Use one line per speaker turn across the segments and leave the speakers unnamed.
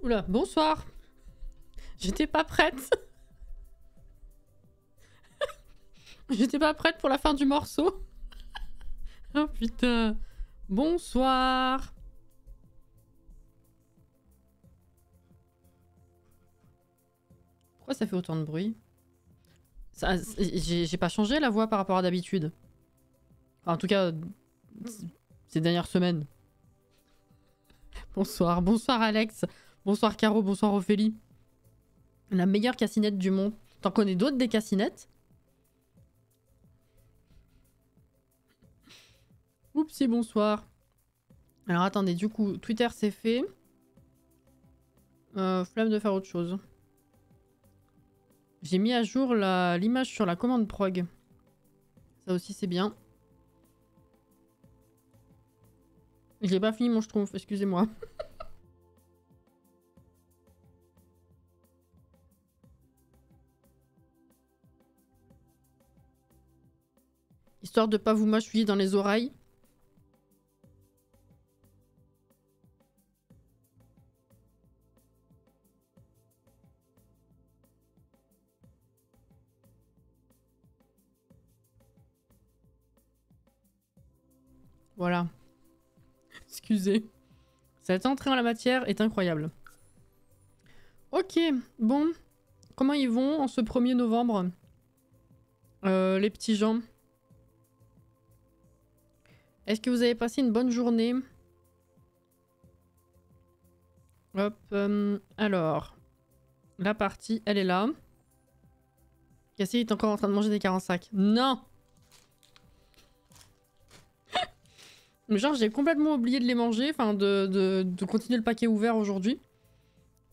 Oula, bonsoir. J'étais pas prête. J'étais pas prête pour la fin du morceau. Oh putain. Bonsoir. Pourquoi ça fait autant de bruit? J'ai pas changé la voix par rapport à d'habitude. Enfin, en tout cas, ces dernières semaines. Bonsoir. Bonsoir Alex. Bonsoir Caro. Bonsoir Ophélie. La meilleure cassinette du monde. T'en connais d'autres des cassinettes? Oupsie, bonsoir. Alors attendez, du coup, Twitter c'est fait. Flemme de faire autre chose. J'ai mis à jour l'image sur la commande prog. Ça aussi c'est bien. J'ai pas fini mon schtroumpf, excusez-moi. Histoire de pas vous mâchouiller dans les oreilles. Voilà. Excusez. Cette entrée en la matière est incroyable. Ok, bon. Comment ils vont en ce 1er novembre les petits gens? Est-ce que vous avez passé une bonne journée? Hop, alors. La partie, elle est là. Cassie est encore en train de manger des 45. Non! Genre, j'ai complètement oublié de les manger, enfin de continuer le paquet ouvert aujourd'hui.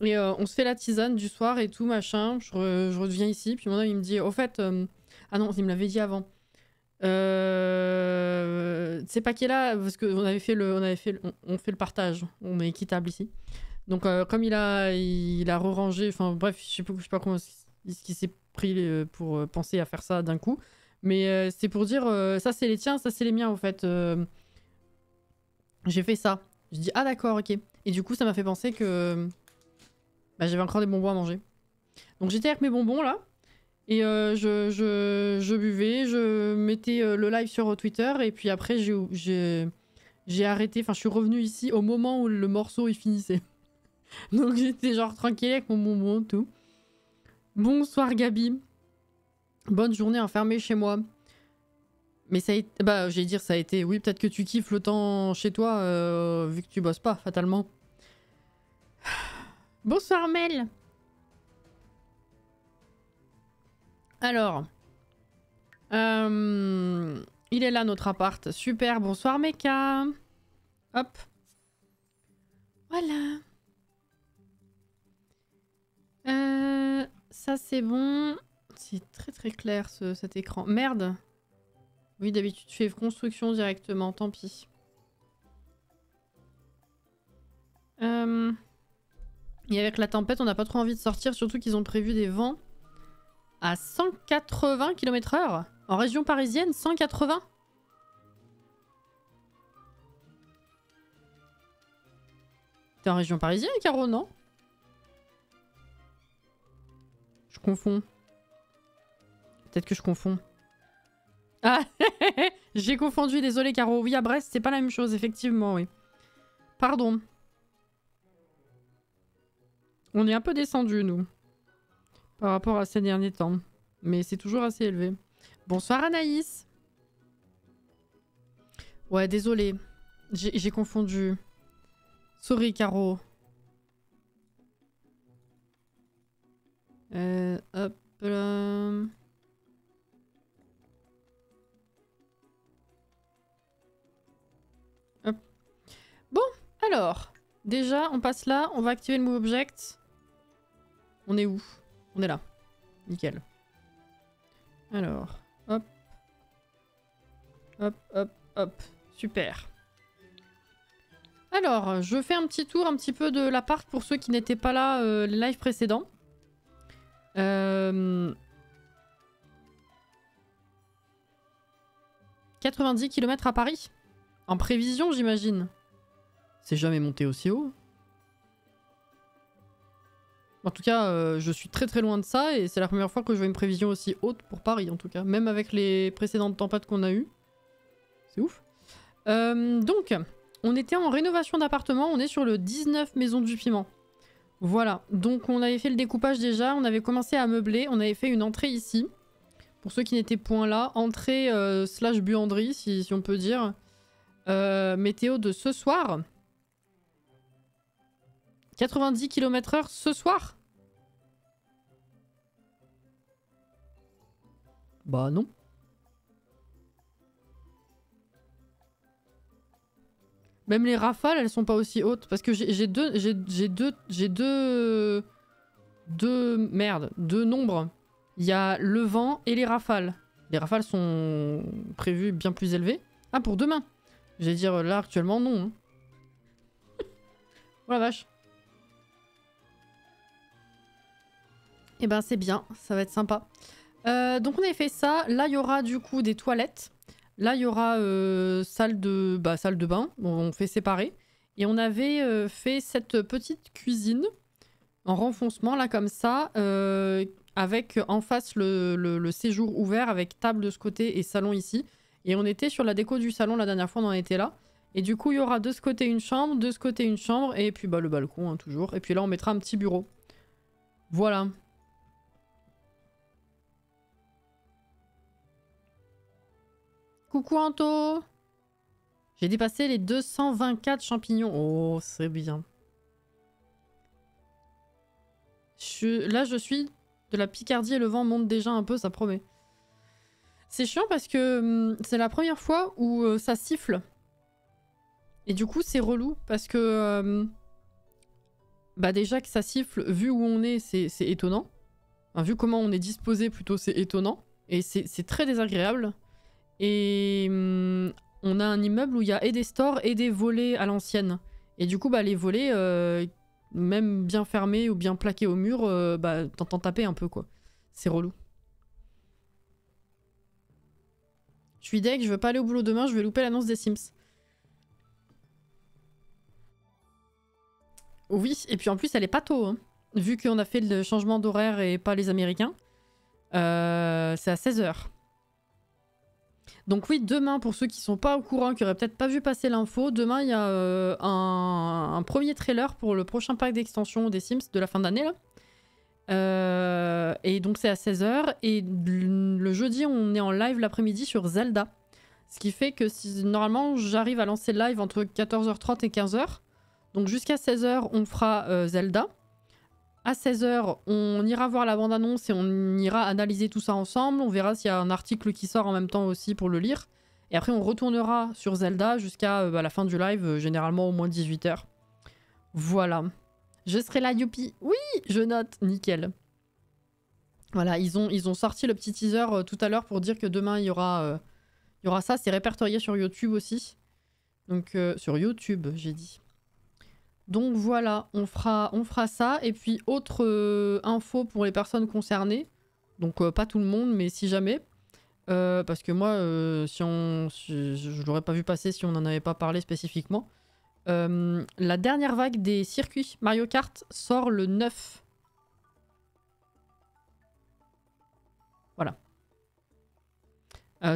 Et on se fait la tisane du soir et tout, machin. Je reviens ici, puis mon homme il me dit, au fait... Ah non, il me l'avait dit avant. Ces paquets-là, parce qu'on avait fait on fait le partage, on est équitable ici. Donc comme il a re-rangé, enfin bref, je sais pas comment ce qui s'est pris pour penser à faire ça d'un coup. Mais c'est pour dire, ça c'est les tiens, ça c'est les miens au fait. J'ai fait ça. Je dis ah d'accord, ok. Et du coup ça m'a fait penser que bah, j'avais encore des bonbons à manger. Donc j'étais avec mes bonbons là. Et je buvais, je mettais le live sur Twitter et puis après j'ai arrêté, enfin je suis revenue ici au moment où le morceau il finissait. Donc j'étais genre tranquille avec mon bonbon tout. Bonsoir Gabi. Bonne journée enfermée chez moi. Mais ça a été, bah j'allais dire ça a été, oui peut-être que tu kiffes le temps chez toi vu que tu bosses pas fatalement. Bonsoir Mel. Alors, il est là notre appart. Super, bonsoir Meka. Hop. Voilà. Ça c'est bon. C'est très très clair cet écran. Merde. Oui, d'habitude tu fais construction directement, tant pis. Et avec la tempête, on n'a pas trop envie de sortir, surtout qu'ils ont prévu des vents à 180 km/h. En région parisienne, 180. T'es en région parisienne, Caro, non? Je confonds. Peut-être que je confonds. Ah, j'ai confondu, désolé Caro. Oui, à Brest, c'est pas la même chose, effectivement, oui. Pardon. On est un peu descendu, nous. Par rapport à ces derniers temps. Mais c'est toujours assez élevé. Bonsoir Anaïs. Ouais, désolé. J'ai confondu. Sorry, Caro. Hop là. Hop. Bon, alors. Déjà, on passe là. On va activer le Move Object. On est où? On est là. Nickel. Alors, hop. Hop, hop, hop. Super. Alors, je fais un petit tour un petit peu de l'appart pour ceux qui n'étaient pas là les lives précédents. 90 km à Paris. En prévision, j'imagine. C'est jamais monté aussi haut. En tout cas, je suis très très loin de ça et c'est la première fois que je vois une prévision aussi haute pour Paris en tout cas. Même avec les précédentes tempêtes qu'on a eues. C'est ouf. Donc, on était en rénovation d'appartement, on est sur le 19 Maison du Piment. Voilà, donc on avait fait le découpage déjà, on avait commencé à meubler, on avait fait une entrée ici. Pour ceux qui n'étaient point là, entrée slash buanderie si on peut dire. Météo de ce soir. 90 km/h ce soir? Bah non. Même les rafales, elles sont pas aussi hautes. Parce que j'ai deux nombres. Il y a le vent et les rafales. Les rafales sont prévues bien plus élevées. Ah, pour demain. J'allais dire là actuellement non. Hein. Oh la vache. Eh ben c'est bien, ça va être sympa. Donc on avait fait ça. Là il y aura du coup des toilettes. Là il y aura salle de bain. On fait séparer. Et on avait fait cette petite cuisine en renfoncement là comme ça. Avec en face le séjour ouvert avec table de ce côté et salon ici. Et on était sur la déco du salon la dernière fois, on en était là. Et du coup il y aura de ce côté une chambre, de ce côté une chambre. Et puis bah le balcon hein, toujours. Et puis là on mettra un petit bureau. Voilà. Coucou Anto. J'ai dépassé les 224 champignons. Oh, c'est bien. Là, je suis de la Picardie et le vent monte déjà un peu, ça promet. C'est chiant parce que c'est la première fois où ça siffle. Et du coup, c'est relou parce que... bah déjà que ça siffle, vu où on est, c'est étonnant. Enfin, vu comment on est disposé, plutôt, c'est étonnant. Et c'est très désagréable. Et on a un immeuble où il y a et des stores et des volets à l'ancienne. Et du coup, bah, les volets, même bien fermés ou bien plaqués au mur, bah, t'entends taper un peu, quoi. C'est relou. Je suis deg, je veux pas aller au boulot demain, je vais louper l'annonce des Sims. Oui, et puis en plus, elle est pas tôt, hein. Vu qu'on a fait le changement d'horaire et pas les Américains. C'est à 16h. Donc oui, demain, pour ceux qui sont pas au courant, qui auraient peut-être pas vu passer l'info, demain il y a un premier trailer pour le prochain pack d'extension des Sims de la fin d'année là. Et donc c'est à 16h. Et le jeudi, on est en live l'après-midi sur Zelda. Ce qui fait que normalement, j'arrive à lancer le live entre 14h30 et 15h. Donc jusqu'à 16h, on fera Zelda. À 16h, on ira voir la bande-annonce et on ira analyser tout ça ensemble. On verra s'il y a un article qui sort en même temps aussi pour le lire. Et après, on retournera sur Zelda jusqu'à la fin du live, généralement au moins 18h. Voilà. Je serai là, youpi. Oui, je note. Nickel. Voilà, ils ont sorti le petit teaser tout à l'heure pour dire que demain, il y aura ça. C'est répertorié sur YouTube aussi. Donc, sur YouTube, j'ai dit. Donc voilà, on fera ça. Et puis autre info pour les personnes concernées. Donc pas tout le monde, mais si jamais. Parce que moi, je l'aurais pas vu passer si on n'en avait pas parlé spécifiquement. La dernière vague des circuits Mario Kart sort le 9. Voilà.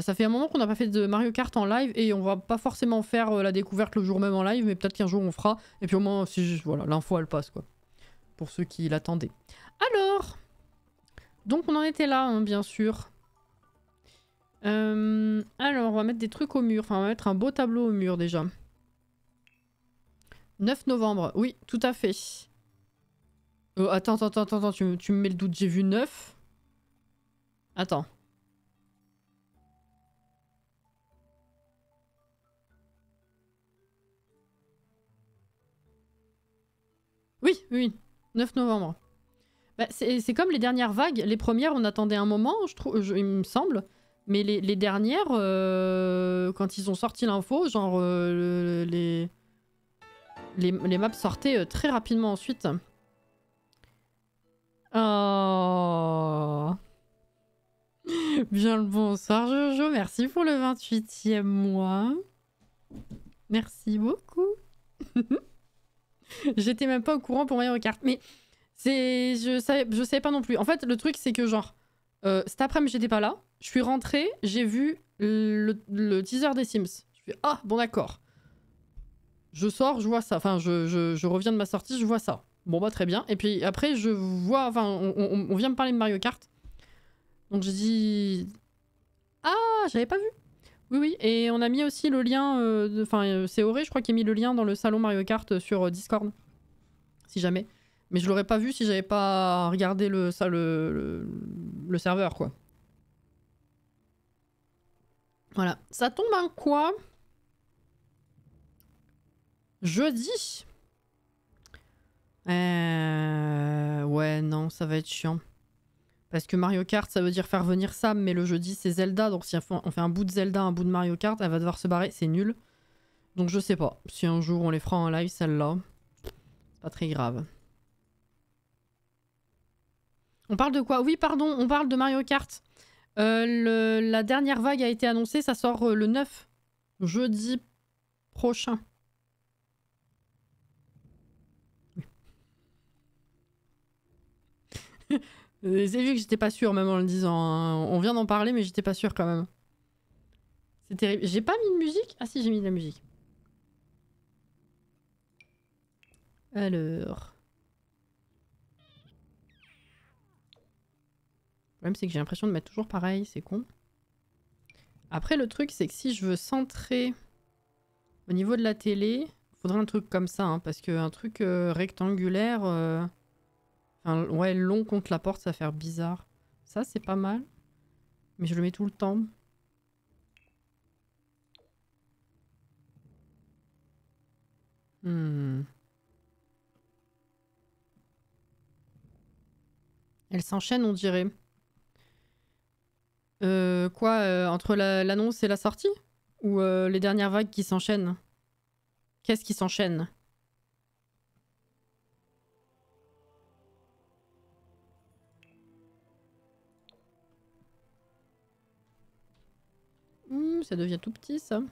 Ça fait un moment qu'on n'a pas fait de Mario Kart en live et on va pas forcément faire la découverte le jour même en live, mais peut-être qu'un jour on fera. Et puis au moins, voilà, l'info elle passe quoi. Pour ceux qui l'attendaient. Alors, donc on en était là, hein, bien sûr. Alors, on va mettre des trucs au mur. Enfin, on va mettre un beau tableau au mur déjà. 9 novembre, oui, tout à fait. Attends, tu me mets le doute, j'ai vu 9. Attends. Oui, 9 novembre. Bah, c'est comme les dernières vagues. Les premières, on attendait un moment, il me semble. Mais les dernières, quand ils ont sorti l'info, genre les maps sortaient très rapidement ensuite. Oh. Bien le bonsoir Jojo, merci pour le 28e mois. Merci beaucoup. J'étais même pas au courant pour Mario Kart. Mais Je savais pas non plus. En fait, le truc, c'est que genre, cet après-midi, j'étais pas là. Je suis rentrée, j'ai vu le teaser des Sims. Je fais, ah, bon, d'accord. Je sors, je vois ça. Enfin, je reviens de ma sortie, je vois ça. Bon, bah, très bien. Et puis après, je vois. Enfin, on vient me parler de Mario Kart. Donc, je dis. Ah, j'avais pas vu. Oui, oui. Et on a mis aussi le lien. Enfin, c'est Auré, je crois, qui a mis le lien dans le salon Mario Kart sur Discord. Si jamais. Mais je l'aurais pas vu si j'avais pas regardé le serveur, quoi. Voilà. Ça tombe en quoi? Jeudi. Ouais, non, ça va être chiant. Parce que Mario Kart, ça veut dire faire venir Sam, mais le jeudi, c'est Zelda. Donc si on fait un bout de Zelda, un bout de Mario Kart, elle va devoir se barrer. C'est nul. Donc je sais pas. Si un jour on les fera en live, celle-là, c'est pas très grave. On parle de quoi? Oui, pardon, on parle de Mario Kart. La dernière vague a été annoncée, ça sort le 9, jeudi prochain. C'est vu que j'étais pas sûre même en le disant. Hein. On vient d'en parler, mais j'étais pas sûre quand même. C'est terrible. J'ai pas mis de musique? Ah si, j'ai mis de la musique. Alors... Le problème, c'est que j'ai l'impression de mettre toujours pareil, c'est con. Après, le truc, c'est que si je veux centrer au niveau de la télé, il faudrait un truc comme ça, hein, parce qu'un truc rectangulaire, enfin, ouais, long contre la porte, ça va faire bizarre. Ça, c'est pas mal, mais je le mets tout le temps. Elle s'enchaîne, on dirait. Quoi, entre l'annonce et la sortie? Ou les dernières vagues qui s'enchaînent? Qu'est-ce qui s'enchaîne? Ça devient tout petit, ça.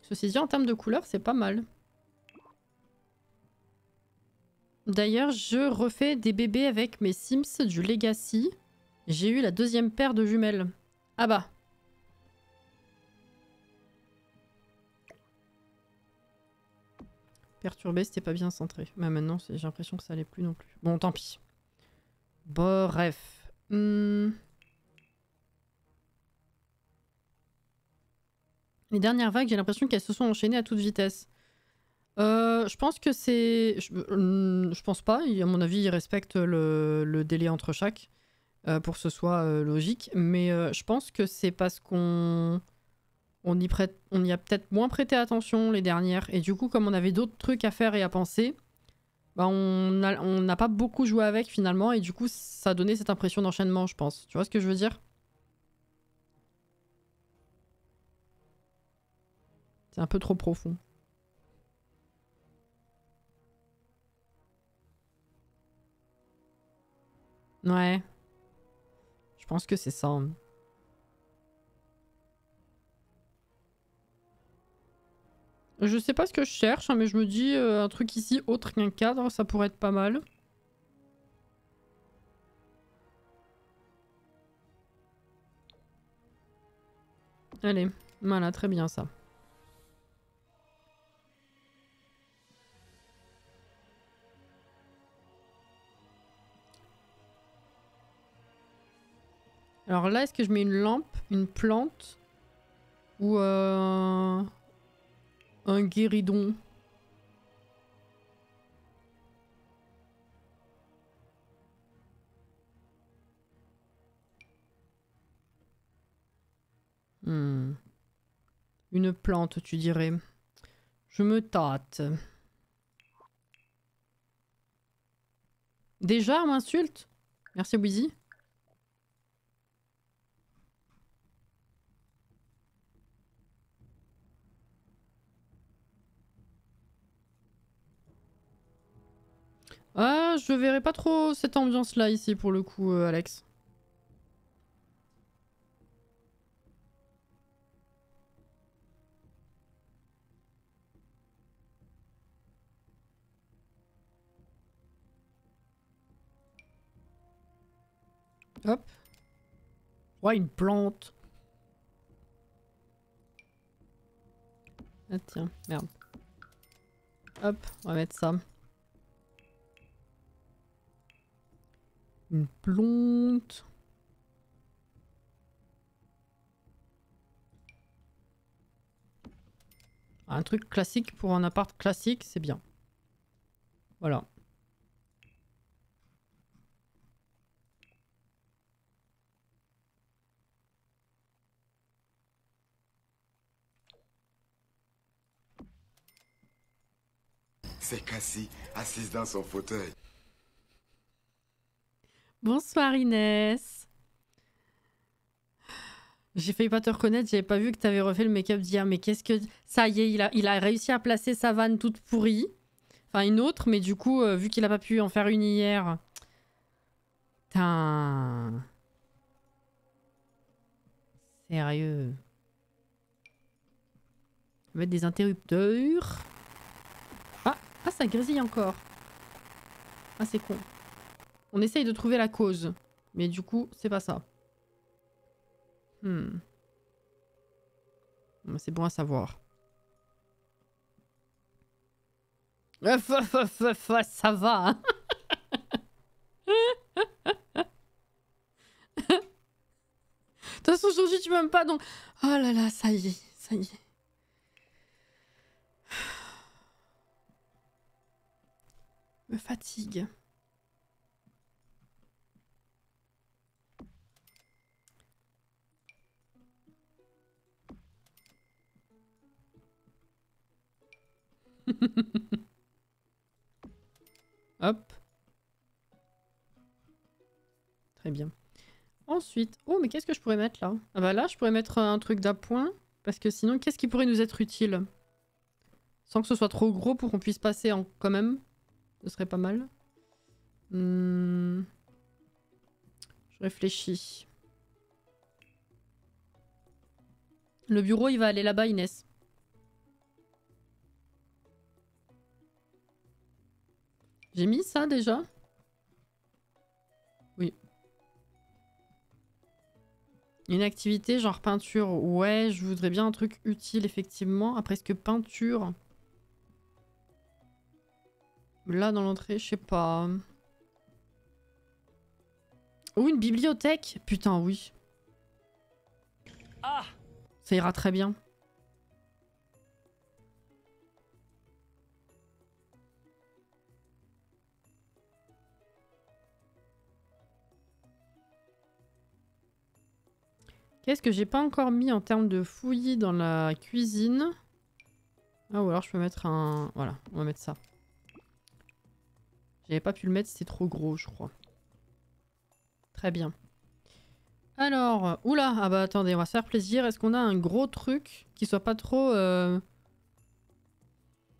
Ceci dit, en termes de couleurs, c'est pas mal. D'ailleurs, je refais des bébés avec mes Sims du Legacy. J'ai eu la deuxième paire de jumelles. Ah bah. Perturbé, c'était pas bien centré. Mais maintenant, j'ai l'impression que ça allait plus non plus. Bon, tant pis. Bref. Les dernières vagues, j'ai l'impression qu'elles se sont enchaînées à toute vitesse. Je pense que c'est... Je pense pas. À mon avis, ils respectent le délai entre chaque. Pour que ce soit logique. Mais je pense que c'est parce qu'on y a peut-être moins prêté attention les dernières. Et du coup, comme on avait d'autres trucs à faire et à penser, bah on n'a pas beaucoup joué avec finalement. Et du coup, ça a donné cette impression d'enchaînement, je pense. Tu vois ce que je veux dire? C'est un peu trop profond. Ouais. Je pense que c'est ça. Hein. Je sais pas ce que je cherche, hein, mais je me dis un truc ici autre qu'un cadre, ça pourrait être pas mal. Allez, voilà, très bien ça. Alors là, est-ce que je mets une lampe, une plante ou un guéridon? Une plante, tu dirais. Je me tâte. Déjà, on m'insulte? Merci, Wheezy. Ah, je verrai pas trop cette ambiance-là ici, pour le coup, Alex. Hop. Ouais, une plante. Ah tiens, merde. Hop, on va mettre ça. Une plante. Un truc classique pour un appart classique, c'est bien. Voilà.
C'est Cassie, assise dans son fauteuil.
Bonsoir Inès. J'ai failli pas te reconnaître, j'avais pas vu que t'avais refait le make-up d'hier. Mais qu'est-ce que... Ça y est, il a réussi à placer sa vanne toute pourrie. Enfin une autre, mais du coup, vu qu'il a pas pu en faire une hier... Putain... Sérieux. On va mettre des interrupteurs. Ah, ça grésille encore. Ah, c'est con. On essaye de trouver la cause. Mais du coup, c'est pas ça. C'est bon à savoir. Ça va. Hein. De toute façon, aujourd'hui, tu m'aimes pas, donc... Oh là là, ça y est, ça y est. Me fatigue. Hop. Très bien. Ensuite... Oh, mais qu'est-ce que je pourrais mettre là? Ah bah là, je pourrais mettre un truc d'appoint. Parce que sinon, qu'est-ce qui pourrait nous être utile? Sans que ce soit trop gros pour qu'on puisse passer en... quand même. Ce serait pas mal. Je réfléchis. Le bureau, il va aller là-bas, Inès. J'ai mis ça déjà? Oui. Une activité genre peinture. Ouais, je voudrais bien un truc utile, effectivement. Après, est-ce que peinture... Là, dans l'entrée, je sais pas. Ou une bibliothèque? Putain, oui.
Ah!
Ça ira très bien. Qu'est-ce que j'ai pas encore mis en termes de fouillis dans la cuisine? Ah, ou alors je peux mettre un... Voilà, on va mettre ça. J'avais pas pu le mettre, c'était trop gros, je crois. Très bien. Alors, oula, ah bah attendez, on va se faire plaisir. Est-ce qu'on a un gros truc qui soit pas trop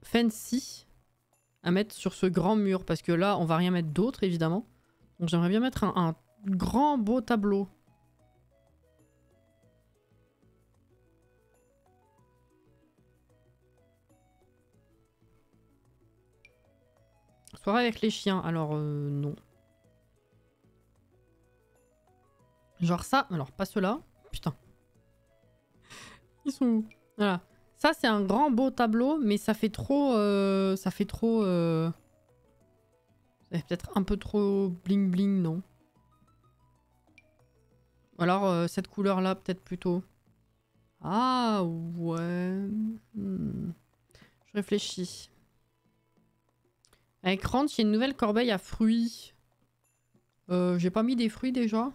fancy à mettre sur ce grand mur? Parce que là, on va rien mettre d'autre, évidemment. Donc j'aimerais bien mettre un grand beau tableau. Soirée avec les chiens, alors non. Genre ça, alors pas ceux-là. Putain. Ils sont où? Voilà. Ça c'est un grand beau tableau, mais ça fait trop... ça fait trop... Ça fait peut-être un peu trop bling bling, non? Ou alors cette couleur-là, peut-être plutôt. Ah ouais... Je réfléchis. Avec Ranch, il y a une nouvelle corbeille à fruits. J'ai pas mis des fruits déjà?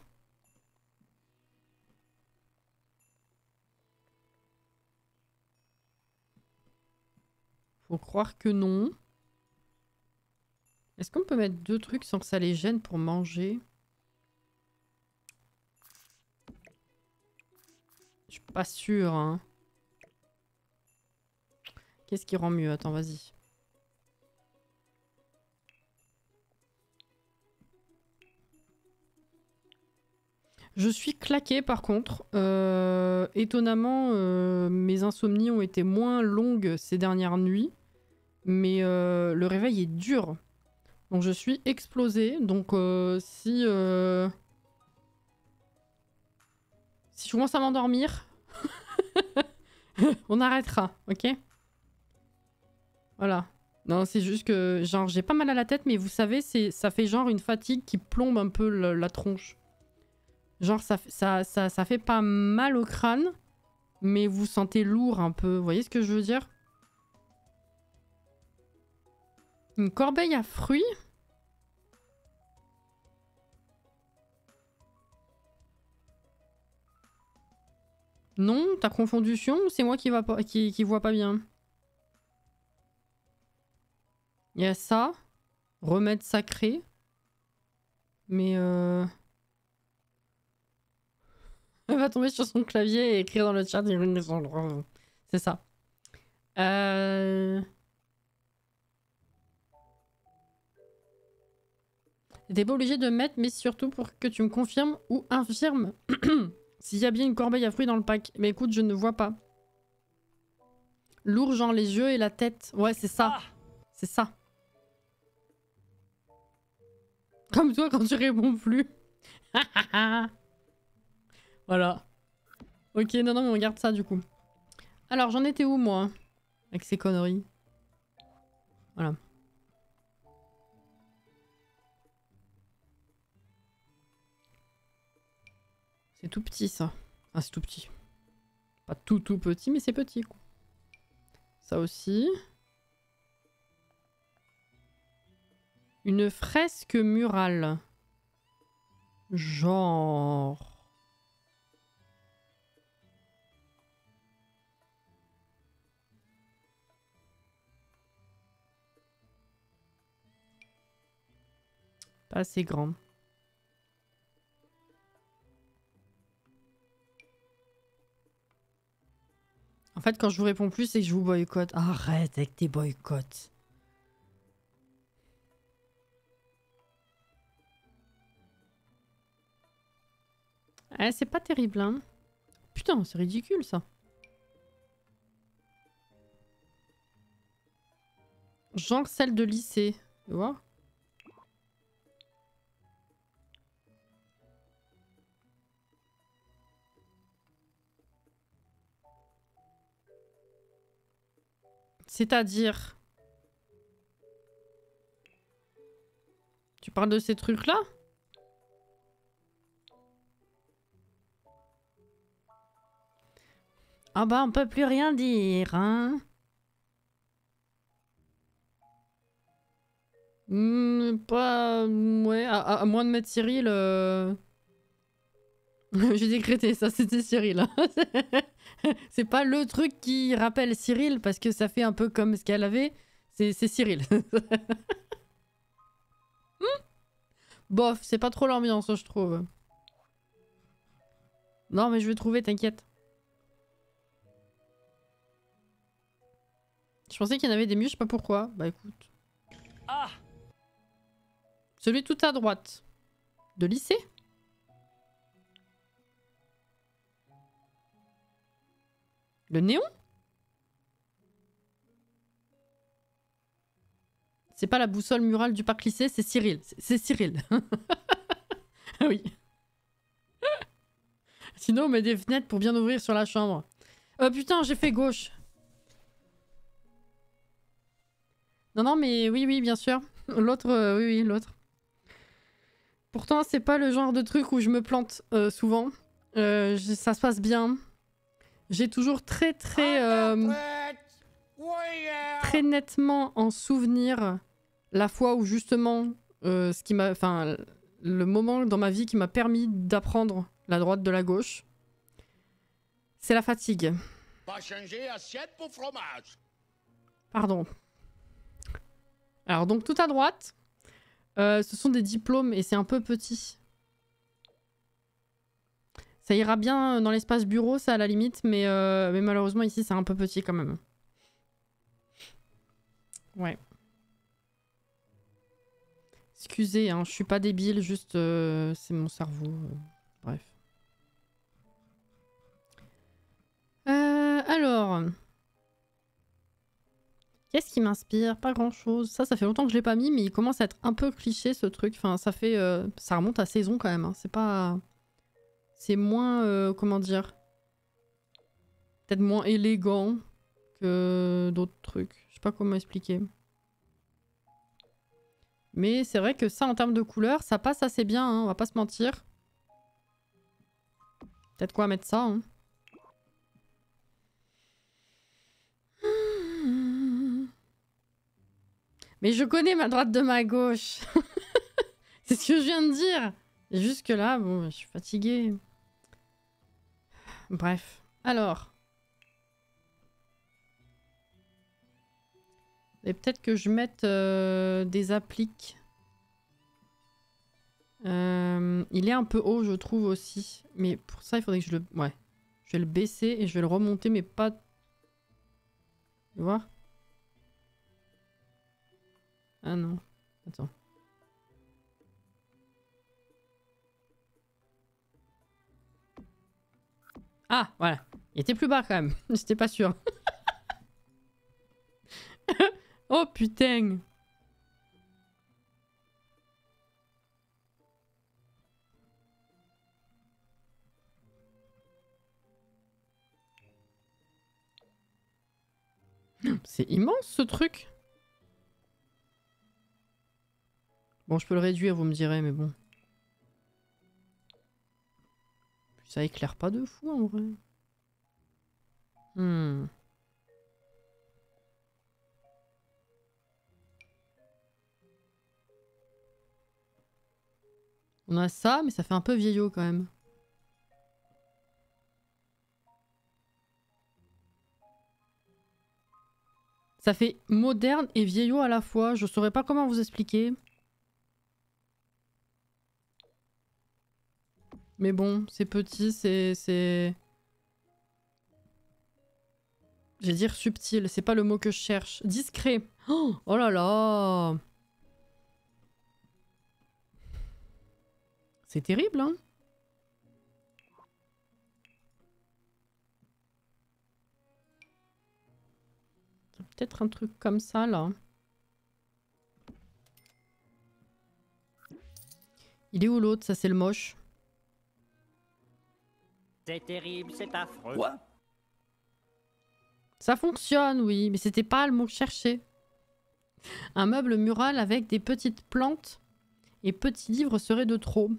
Faut croire que non. Est-ce qu'on peut mettre deux trucs sans que ça les gêne pour manger? Je suis pas sûre, hein. Qu'est-ce qui rend mieux? Attends, vas-y. Je suis claquée par contre. Étonnamment, mes insomnies ont été moins longues ces dernières nuits. Mais le réveil est dur. Donc je suis explosée. Donc si Si je commence à m'endormir, on arrêtera, ok? Voilà. Non, c'est juste que, genre, j'ai pas mal à la tête, mais vous savez, ça fait genre une fatigue qui plombe un peu la tronche. Genre, ça fait pas mal au crâne, mais vous sentez lourd un peu. Vous voyez ce que je veux dire? Une corbeille à fruits? Non, t'as confondu Sion ou c'est moi qui vois pas bien? Il y a ça. Remède sacré. Mais elle va tomber sur son clavier et écrire dans le chat. C'est ça. T'es pas obligé de mettre, mais surtout pour que tu me confirmes ou infirmes s'il y a bien une corbeille à fruits dans le pack. Mais écoute, je ne vois pas. Lourd, genre les yeux et la tête. Ouais, c'est ça. C'est ça. Comme toi quand tu réponds plus. Voilà. Ok, non, mais on regarde ça du coup. Alors, j'en étais où moi? Avec ces conneries. Voilà. C'est tout petit ça. Ah, c'est tout petit. Pas tout petit, mais c'est petit quoi. Ça aussi. Une fresque murale. Genre... Pas assez grand. En fait, quand je vous réponds plus, c'est que je vous boycotte. Arrête avec tes boycotts. Eh, c'est pas terrible, hein. Putain, c'est ridicule, ça. Genre celle de lycée. Tu vois? C'est-à-dire... Tu parles de ces trucs-là? Ah bah, on peut plus rien dire, hein. Pas... Ouais, à moins de mettre Cyril... J'ai décrété, ça c'était Cyril. Hein. C'est pas le truc qui rappelle Cyril, parce que ça fait un peu comme ce qu'elle avait. C'est Cyril. Bof, c'est pas trop l'ambiance, je trouve. Non, mais je vais trouver, t'inquiète. Je pensais qu'il y en avait des mieux, je sais pas pourquoi. Bah écoute. Ah! Celui tout à droite. De lycée? Le néon? C'est pas la boussole murale du parc lycée, c'est Cyril. C'est Cyril. Oui. Sinon, on met des fenêtres pour bien ouvrir sur la chambre. Putain, j'ai fait gauche. Non, mais oui, bien sûr. L'autre, oui, l'autre. Pourtant, c'est pas le genre de truc où je me plante souvent. Ça se passe bien. J'ai toujours très nettement en souvenir la fois où justement ce qui m'a, enfin, le moment dans ma vie qui m'a permis d'apprendre la droite de la gauche, c'est la fatigue.
Pas changer assiette pour fromage.
Pardon. Alors donc tout à droite, ce sont des diplômes et c'est un peu petit. Ça ira bien dans l'espace bureau, ça à la limite, mais malheureusement ici c'est un peu petit quand même. Ouais. Excusez, hein, je suis pas débile, juste c'est mon cerveau. Bref. Alors... Qu'est-ce qui m'inspire? Pas grand chose. Ça fait longtemps que je l'ai pas mis, mais il commence à être un peu cliché ce truc. Enfin, ça remonte à saison quand même. Hein. C'est pas c'est moins, comment dire, peut-être moins élégant que d'autres trucs. Je sais pas comment expliquer. Mais c'est vrai que ça, en termes de couleur, ça passe assez bien, hein, on va pas se mentir. Peut-être quoi mettre ça, hein. Mais je connais ma droite de ma gauche. C'est ce que je viens de dire. Et jusque là, bon, je suis fatiguée. Bref. Alors. Et peut-être que je mette des appliques. Il est un peu haut, je trouve aussi. Mais pour ça, il faudrait que je le... Ouais. Je vais le baisser et je vais le remonter, mais pas... Tu vois? Ah non. Attends. Ah, voilà. Il était plus bas quand même. J'étais pas sûre. Oh putain. C'est immense ce truc. Bon, je peux le réduire, vous me direz, mais bon. Ça éclaire pas de fou en vrai. On a ça, mais ça fait un peu vieillot quand même. Ça fait moderne et vieillot à la fois. Je saurais pas comment vous expliquer. Mais bon, c'est petit, c'est... Je vais dire subtil, c'est pas le mot que je cherche. Discret. Oh là là. C'est terrible, hein. Peut-être un truc comme ça, là. Il est où l'autre? Ça, c'est le moche.
C'est terrible, c'est affreux.
Quoi?
Ça fonctionne, oui, mais c'était pas le mot que je cherchais. Un meuble mural avec des petites plantes et petits livres serait de trop.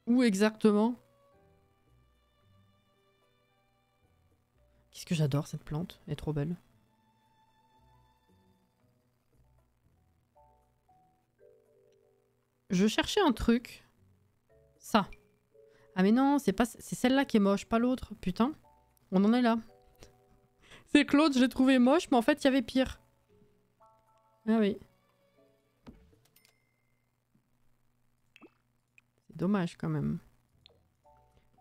Où exactement? Qu'est-ce que j'adore cette plante, elle est trop belle. Je cherchais un truc. Ça. Ah mais non, c'est pas, c'est celle-là qui est moche, pas l'autre. Putain, on en est là. C'est Claude, je l'ai trouvé moche, mais en fait il y avait pire. Ah oui. C'est dommage quand même.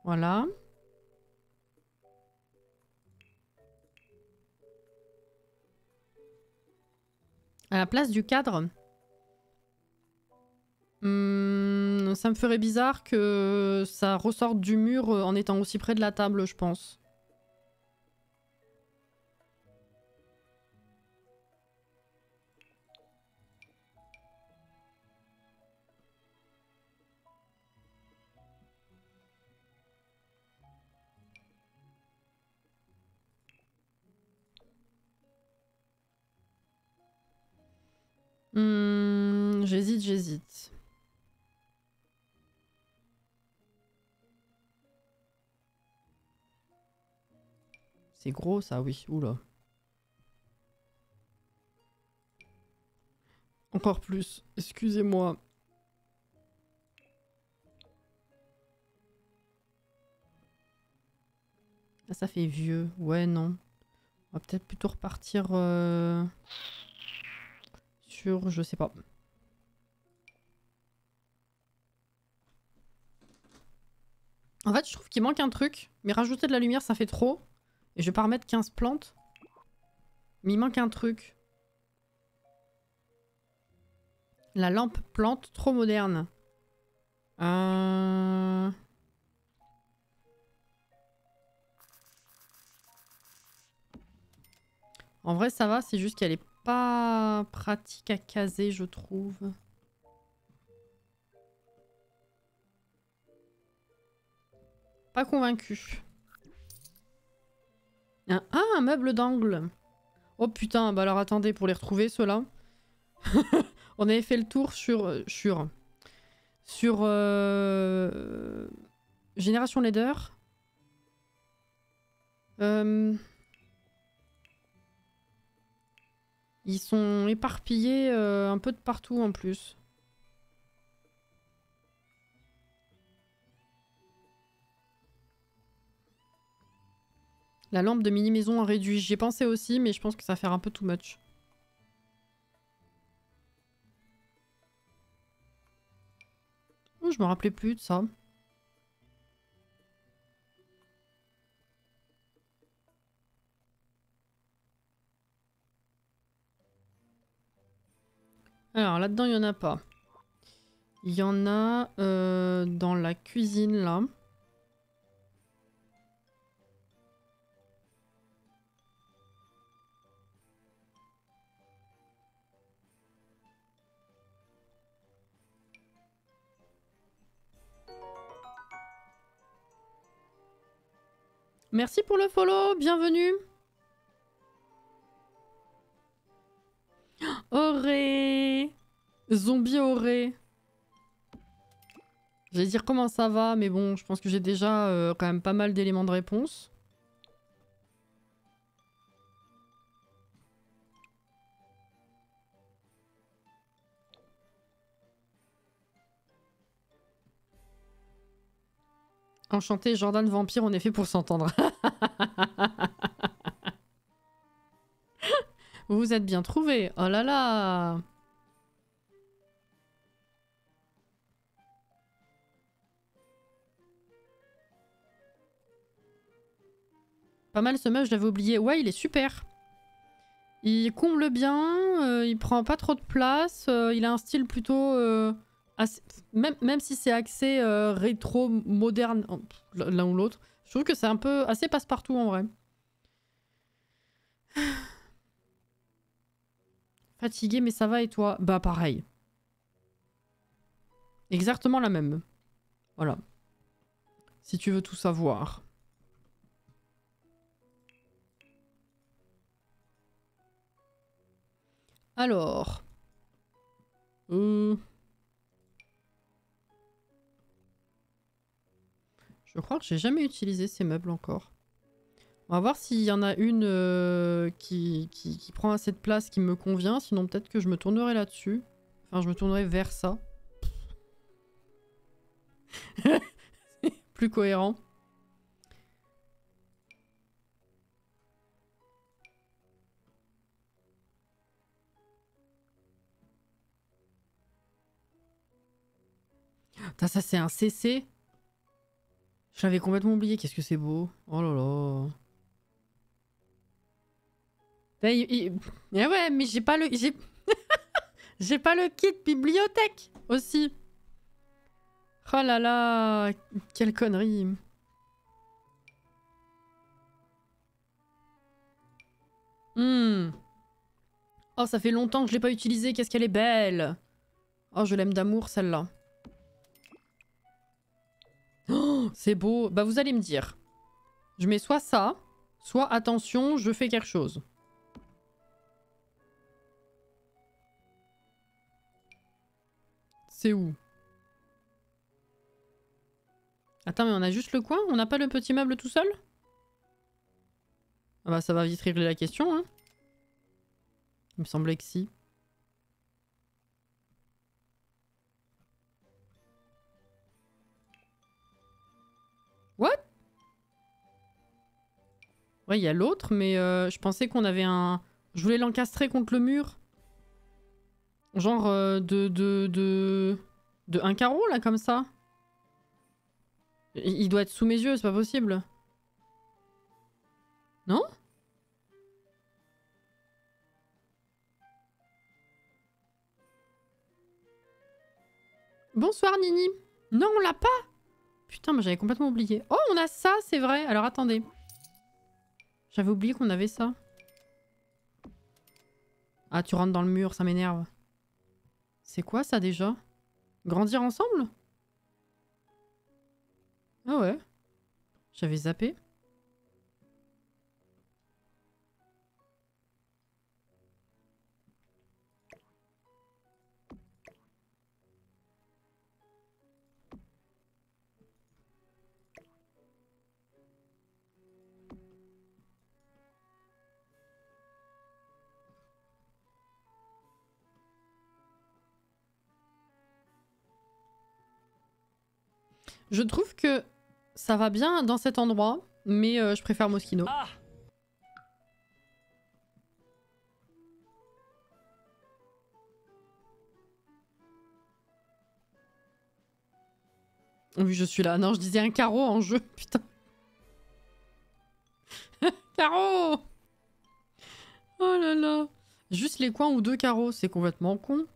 Voilà. À la place du cadre, ça me ferait bizarre que ça ressorte du mur en étant aussi près de la table, je pense. J'hésite. C'est gros ça, oui. Oula. Encore plus. Excusez-moi. Ah, ça fait vieux. Ouais, non. On va peut-être plutôt repartir sur... Je sais pas. En fait, je trouve qu'il manque un truc. Mais rajouter de la lumière, ça fait trop. Et je vais pas remettre 15 plantes. Mais il manque un truc. La lampe plante trop moderne. En vrai, ça va. C'est juste qu'elle est pas pratique à caser, je trouve. Pas convaincu. Ah, un meuble d'angle. Oh putain, bah alors attendez, pour les retrouver ceux-là. On avait fait le tour sur Génération Leader. Ils sont éparpillés un peu de partout en plus. La lampe de mini-maison en réduit. J'y ai pensé aussi, mais je pense que ça va faire un peu too much. Oh, je me rappelais plus de ça. Alors là-dedans, il n'y en a pas. Il y en a dans la cuisine là. Merci pour le follow, bienvenue. Auré. Zombie Auré. J'allais dire comment ça va, mais bon, je pense que j'ai déjà quand même pas mal d'éléments de réponse. Enchanté, Jordan Vampire, on est fait pour s'entendre. Vous vous êtes bien trouvé. Oh là là. Pas mal ce meuble, je l'avais oublié. Ouais, il est super. Il comble bien, il prend pas trop de place, il a un style plutôt... assez... même si c'est axé rétro, moderne, l'un ou l'autre, je trouve que c'est un peu assez passe-partout en vrai. Fatigué, mais ça va et toi? Bah pareil. Exactement la même. Voilà. Si tu veux tout savoir. Alors... Je crois que j'ai jamais utilisé ces meubles encore. On va voir s'il y en a une qui prend assez de place qui me convient. Sinon peut-être que je me tournerai là-dessus. Enfin, je me tournerai vers ça. Plus cohérent. Putain, ça c'est un CC. Je l'avais complètement oublié. Qu'est-ce que c'est beau. Oh là là. Eh ouais, mais j'ai pas le... J'ai pas le kit bibliothèque aussi. Oh là là. Quelle connerie. Oh, ça fait longtemps que je l'ai pas utilisée. Qu'est-ce qu'elle est belle. Oh, je l'aime d'amour, celle-là. Oh, c'est beau. Bah, vous allez me dire. Je mets soit ça, soit attention, je fais quelque chose. C'est où? Attends, mais on a juste le coin? On n'a pas le petit meuble tout seul? Ah bah, ça va vite régler la question, hein. Il me semblait que si. What? Ouais, il y a l'autre, mais je pensais qu'on avait un... Je voulais l'encastrer contre le mur. Genre de un carreau, là, comme ça. Il doit être sous mes yeux, c'est pas possible. Non? Bonsoir, Nini. Non, on l'a pas. Putain, mais j'avais complètement oublié. Oh, on a ça, c'est vrai. Alors, attendez. J'avais oublié qu'on avait ça. Ah, tu rentres dans le mur, ça m'énerve. C'est quoi, ça, déjà? Grandir ensemble? Ah ouais. J'avais zappé. Je trouve que ça va bien dans cet endroit, mais je préfère Moschino.
Ah!
Oui, je suis là. Non, je disais un carreau en jeu, putain. Carreau! Oh là là. Juste les coins ou 2 carreaux, c'est complètement con.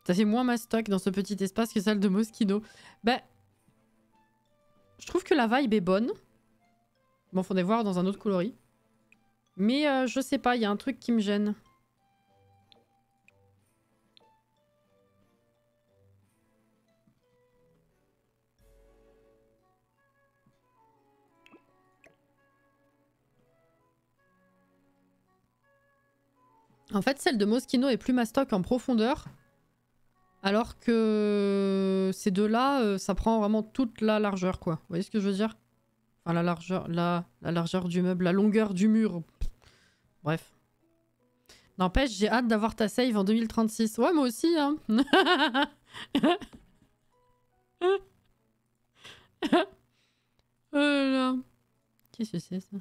Ça fait moins mastoc dans ce petit espace que celle de Moschino. Bah, je trouve que la vibe est bonne. Bon, faudrait voir dans un autre coloris. Mais je sais pas, il y a un truc qui me gêne. En fait, celle de Moschino est plus mastoc en profondeur. Alors que ces deux-là, ça prend vraiment toute la largeur, quoi. Vous voyez ce que je veux dire? Enfin, la largeur du meuble, la longueur du mur. Bref. N'empêche, j'ai hâte d'avoir ta save en 2036. Ouais, moi aussi, hein. Oh là là. Qu'est-ce que c'est, ça?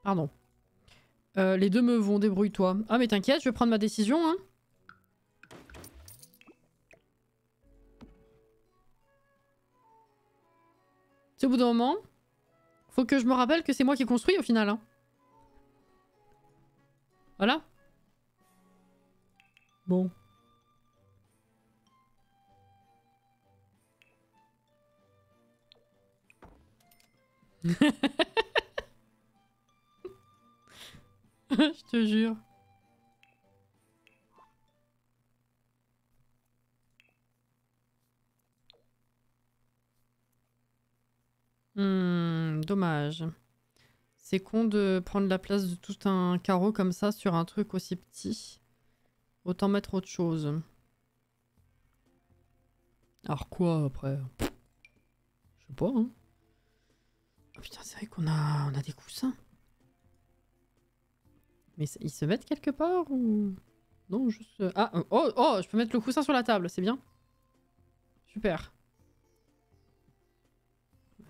Pardon. Les deux me vont, débrouille-toi. Ah mais t'inquiète, je vais prendre ma décision, hein. C'est au bout d'un moment, faut que je me rappelle que c'est moi qui ai construit au final, hein. Voilà. Bon. Je te jure. Dommage. C'est con de prendre la place de tout un carreau comme ça sur un truc aussi petit. Autant mettre autre chose. Alors quoi après? Je sais pas, hein. Oh putain, c'est vrai qu'on a des coussins. Mais ils se mettent quelque part ou... Non, juste... Ah, oh, je peux mettre le coussin sur la table, c'est bien. Super.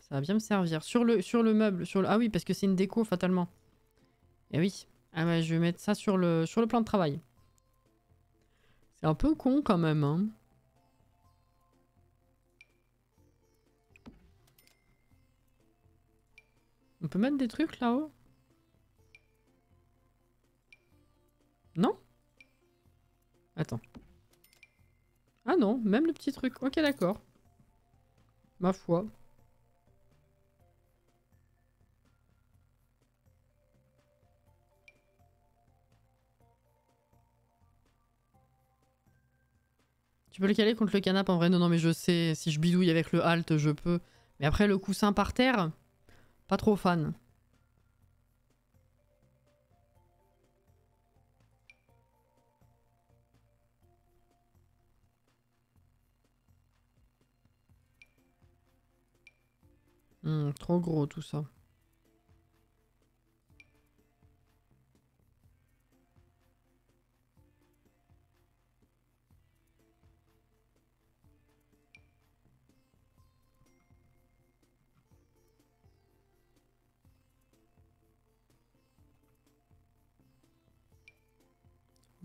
Ça va bien me servir. Sur le meuble, ah oui, parce que c'est une déco, fatalement. Eh oui. Ah ouais, je vais mettre ça sur le plan de travail. C'est un peu con, quand même, hein. On peut mettre des trucs, là-haut? Non? Attends. Ah non, même le petit truc. Ok, d'accord. Ma foi. Tu peux le caler contre le canapé en vrai? Non, non, mais je sais. Si je bidouille avec le halt, je peux. Mais après, le coussin par terre, pas trop fan. Trop gros tout ça.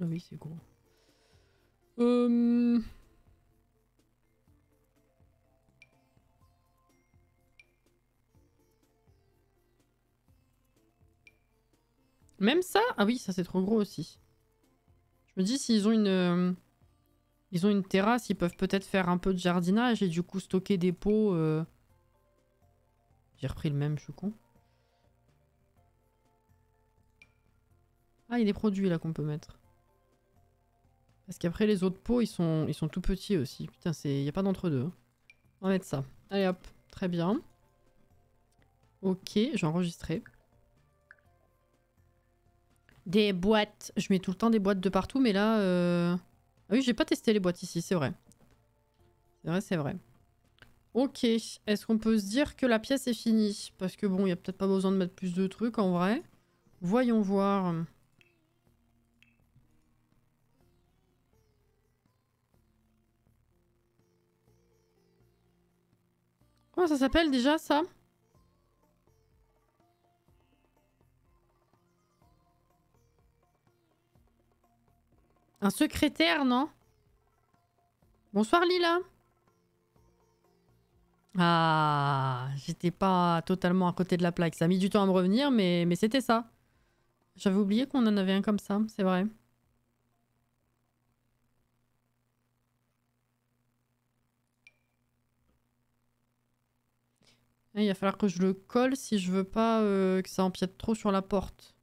Ah oui, c'est gros. Même ça? Ah oui, ça c'est trop gros aussi. Je me dis s'ils ont ils ont une terrasse, ils peuvent peut-être faire un peu de jardinage et du coup stocker des pots J'ai repris le même, je suis con. Ah, il y a des produits là qu'on peut mettre. Parce qu'après les autres pots, ils sont tout petits aussi. Putain, il n'y a pas d'entre-deux. On va mettre ça. Allez hop, très bien. Ok, j'ai enregistré. Des boîtes. Je mets tout le temps des boîtes de partout, mais là... Ah oui, j'ai pas testé les boîtes ici, c'est vrai. C'est vrai, c'est vrai. Ok, est-ce qu'on peut se dire que la pièce est finie? Parce que bon, il n'y a peut-être pas besoin de mettre plus de trucs en vrai. Voyons voir. Comment ça s'appelle déjà ça? Un secrétaire, non? Bonsoir Lila. Ah, j'étais pas totalement à côté de la plaque. Ça a mis du temps à me revenir, mais c'était ça. J'avais oublié qu'on en avait un comme ça, c'est vrai. Il va falloir que je le colle si je veux pas que ça empiète trop sur la porte.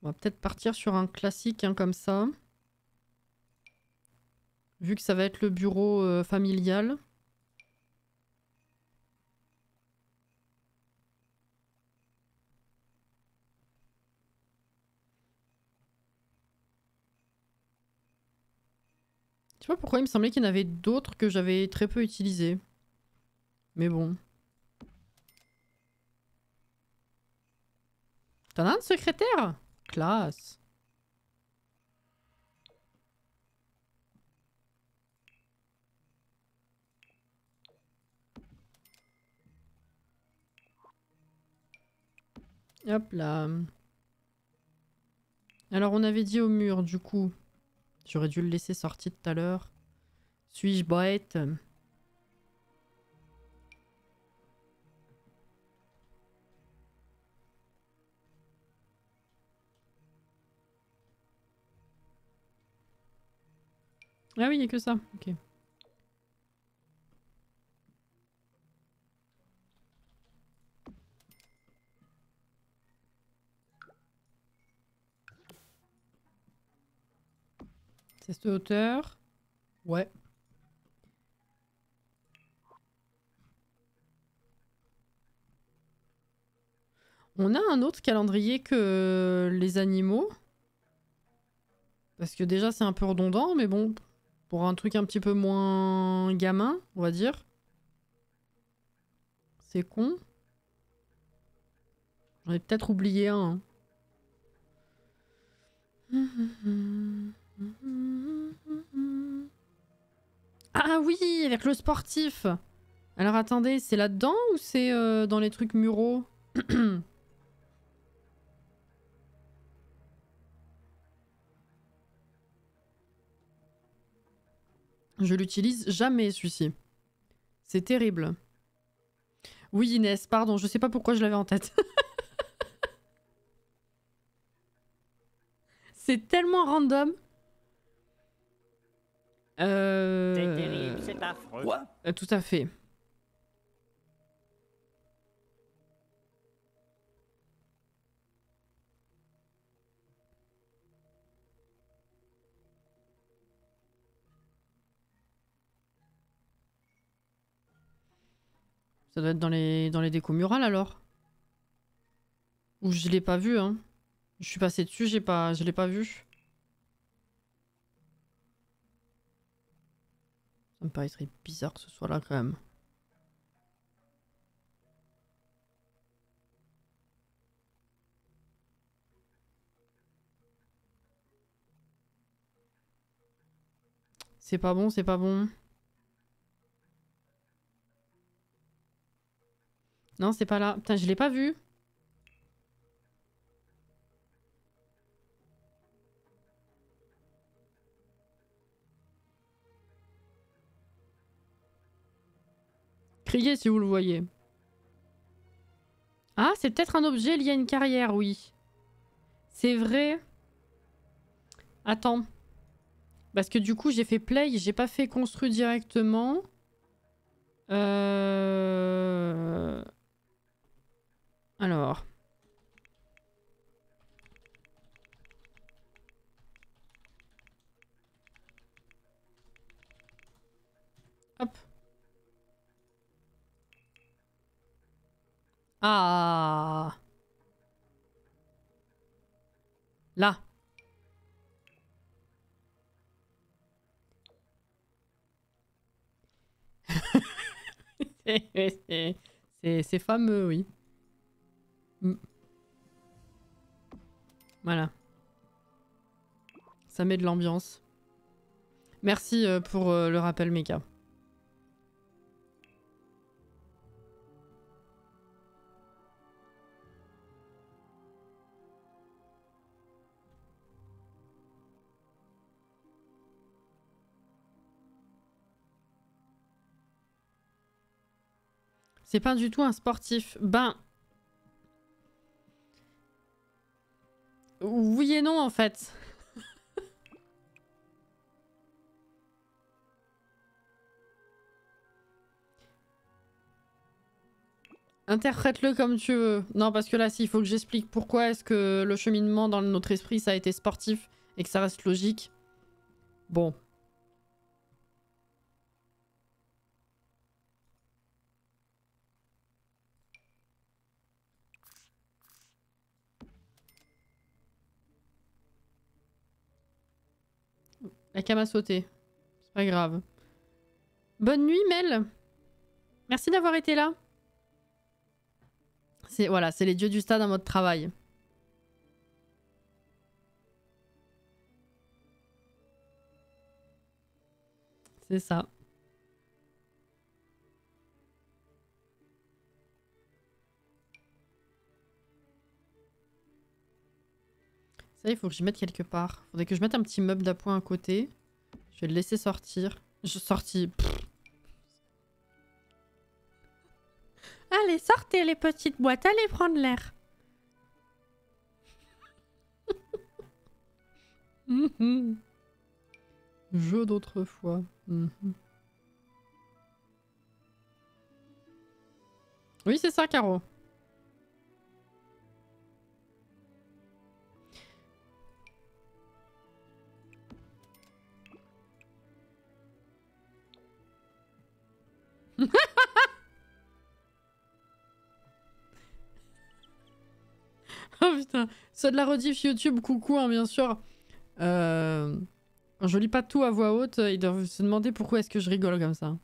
On va peut-être partir sur un classique hein, comme ça. Vu que ça va être le bureau familial. Je sais pas pourquoi il me semblait qu'il y en avait d'autres que j'avais très peu utilisés. Mais bon. T'en as un de secrétaire? Classe. Hop là. Alors on avait dit au mur du coup. J'aurais dû le laisser sortir tout à l'heure. Suis-je bête? Ah oui, il n'y a que ça. Ok. C'est cette hauteur. Ouais. On a un autre calendrier que les animaux. Parce que déjà c'est un peu redondant, mais bon, pour un truc un petit peu moins gamin, on va dire. C'est con. J'en ai peut-être oublié un. Hein. Ah oui, avec le sportif. Alors attendez, c'est là-dedans ou c'est dans les trucs muraux? Je l'utilise jamais celui-ci. C'est terrible. Oui Inès, pardon, je sais pas pourquoi je l'avais en tête. C'est tellement random.
C'est terrible, c'est affreux.
Quoi?
Tout à fait. Ça doit être dans les décos murales alors. Ou je l'ai pas vu, hein. Je suis passée dessus, je l'ai pas vu. Ça me paraîtrait bizarre que ce soit là quand même. C'est pas bon, c'est pas bon. Non, c'est pas là. Putain, je l'ai pas vu. Criez si vous le voyez. Ah, c'est peut-être un objet lié à une carrière, oui. C'est vrai. Attends. Parce que du coup, j'ai fait play, j'ai pas fait construire directement. Alors. Hop. Ah. Là. C'est fameux, oui. Voilà. Ça met de l'ambiance. Merci pour le rappel, Mecha. C'est pas du tout un sportif. Ben... Oui et non, en fait. Interprète-le comme tu veux. Non, parce que là, s'il faut que j'explique pourquoi est-ce que le cheminement dans notre esprit, ça a été sportif et que ça reste logique. Bon. La cam a sauté. C'est pas grave. Bonne nuit, Mel. Merci d'avoir été là. Voilà, c'est les dieux du stade en mode travail. C'est ça. Ça, il faut que je mette quelque part. Faudrait que je mette un petit meuble d'appoint à côté. Je vais le laisser sortir. Je sortis. Allez, sortez les petites boîtes, allez prendre l'air. Jeu d'autrefois. Oui, c'est ça, Caro. Oh putain, c'est de la rediff YouTube, coucou hein, bien sûr. Je lis pas tout à voix haute, ils doivent se demander pourquoi est-ce que je rigole comme ça.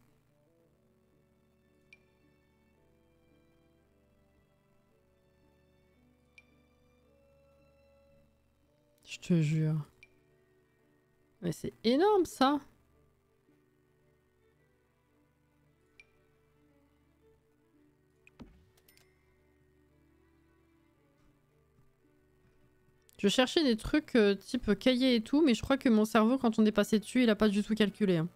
Je te jure. Mais c'est énorme ça. Je cherchais des trucs type cahier et tout, mais je crois que mon cerveau, quand on est passé dessus, il a pas du tout calculé. Hein.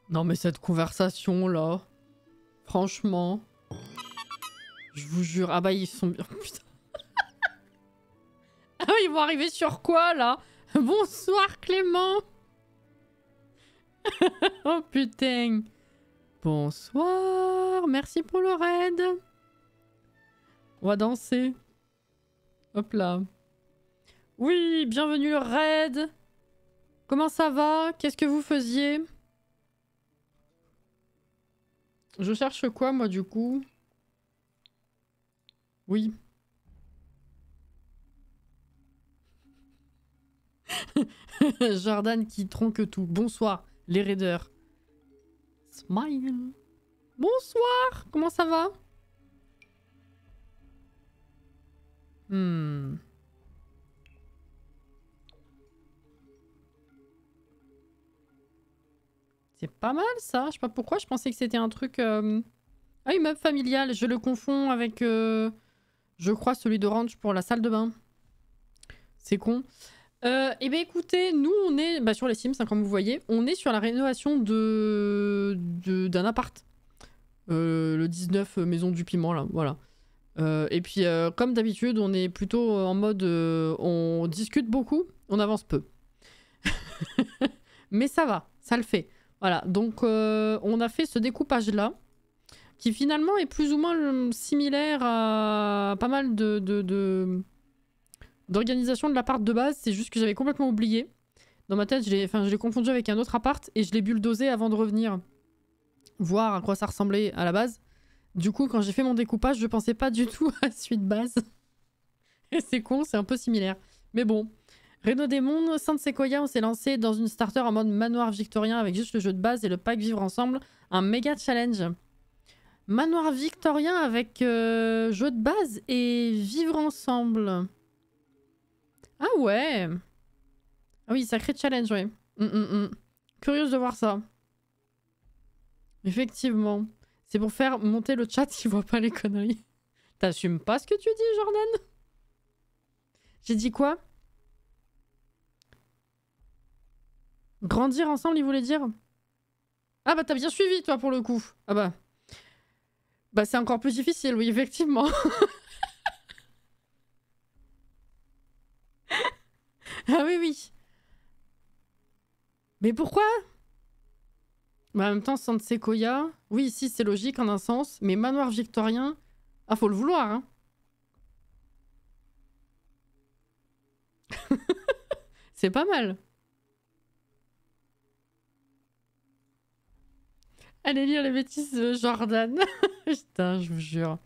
Non mais cette conversation là, franchement, je vous jure, ah bah ils sont bien, putain. Ah ils vont arriver sur quoi là? Bonsoir Clément. Oh putain. Bonsoir, merci pour le raid. On va danser. Hop là. Oui, bienvenue le raid. Comment ça va? Qu'est-ce que vous faisiez? Je cherche quoi moi du coup? Oui. Jordan qui tronque tout. Bonsoir, les raiders. Smile. Bonsoir, comment ça va? C'est pas mal ça. Je sais pas pourquoi, je pensais que c'était un truc... Ah oui, meuble familial. Je le confonds avec... Je crois celui d'Orange pour la salle de bain. C'est con. Eh bien écoutez, nous on est sur les Sims, hein, comme vous voyez, on est sur la rénovation d'un appart. Le 19 Maison du Piment là, voilà. Et puis comme d'habitude, on est plutôt en mode on discute beaucoup, on avance peu. Mais ça va, ça le fait. Voilà, donc on a fait ce découpage là, qui finalement est plus ou moins similaire à pas mal d'organisation de l'appart de base. C'est juste que j'avais complètement oublié. Dans ma tête, je l'ai confondu avec un autre appart et je l'ai bulldozé avant de revenir voir à quoi ça ressemblait à la base. Du coup, quand j'ai fait mon découpage, je pensais pas du tout à suite base. Et c'est con, c'est un peu similaire. Mais bon. Réno des Mondes, Saint Sequoia, on s'est lancé dans une starter en mode manoir victorien avec juste le jeu de base et le pack vivre ensemble. Un méga challenge. Manoir victorien avec jeu de base et vivre ensemble. Ah ouais. Ah oui, sacré challenge, ouais. Curieuse de voir ça. Effectivement. C'est pour faire monter le chat qui voit pas les conneries. T'assumes pas ce que tu dis, Jordan? J'ai dit quoi? Grandir ensemble, il voulait dire? Ah bah t'as bien suivi, toi, pour le coup. Ah bah... Bah c'est encore plus difficile, oui, effectivement. Ah oui, oui. Mais pourquoi? Bah en même temps, Saint Sequoia... Oui, ici, c'est logique en un sens. Mais manoir victorien... Ah, faut le vouloir, hein. C'est pas mal. Allez lire les bêtises de Jordan. Putain, je vous jure.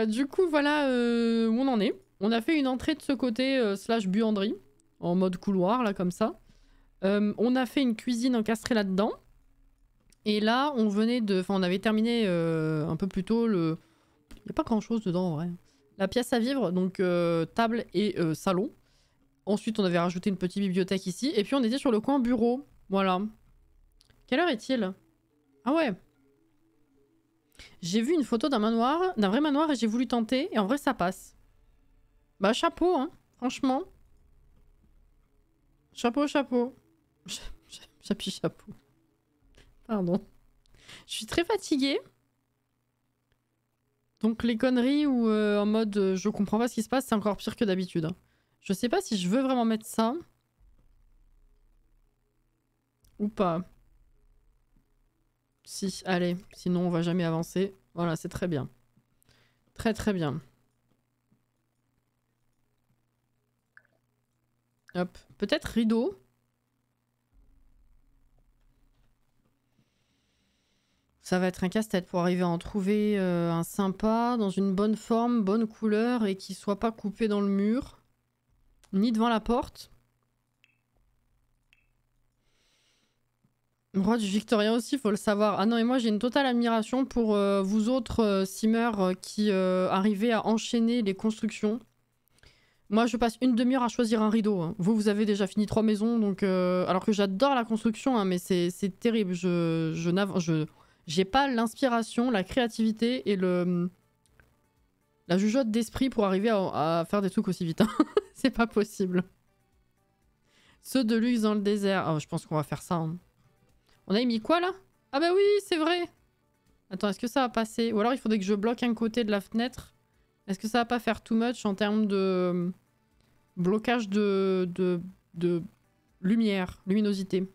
Du coup, voilà où on en est. On a fait une entrée de ce côté slash buanderie. En mode couloir, là, comme ça. On a fait une cuisine encastrée là-dedans. Et là, on venait de... Enfin, on avait terminé un peu plus tôt le... Il n'y a pas grand-chose dedans, en vrai. La pièce à vivre, donc table et salon. Ensuite, on avait rajouté une petite bibliothèque ici. Et puis, on était sur le coin bureau. Voilà. Quelle heure est-il? Ah ouais. J'ai vu une photo d'un manoir, d'un vrai manoir, et j'ai voulu tenter. Et en vrai, ça passe. Bah, chapeau, hein. Franchement. Chapeau, chapeau. J'appuie chapeau. Pardon. Je suis très fatiguée. Donc les conneries ou en mode je comprends pas ce qui se passe, c'est encore pire que d'habitude. Hein. Je sais pas si je veux vraiment mettre ça. Ou pas. Si, allez. Sinon on va jamais avancer. Voilà, c'est très bien. Très très bien. Hop. Peut-être rideau. Ça va être un casse-tête pour arriver à en trouver un sympa, dans une bonne forme, bonne couleur et qui soit pas coupé dans le mur, ni devant la porte. Roi du Victorien aussi, faut le savoir. Ah non, et moi j'ai une totale admiration pour vous autres simmers qui arrivez à enchaîner les constructions. Moi je passe une demi-heure à choisir un rideau. Hein. Vous avez déjà fini 3 maisons, donc alors que j'adore la construction, hein, mais c'est terrible. J'ai pas l'inspiration, la créativité et la jugeote d'esprit pour arriver à faire des trucs aussi vite. Hein. C'est pas possible. Ceux de luxe dans le désert. Oh, je pense qu'on va faire ça. Hein. On a mis quoi là? Ah bah oui, c'est vrai. Attends, est-ce que ça va passer? Ou alors il faudrait que je bloque un côté de la fenêtre. Est-ce que ça va pas faire too much en termes de blocage de lumière, luminosité?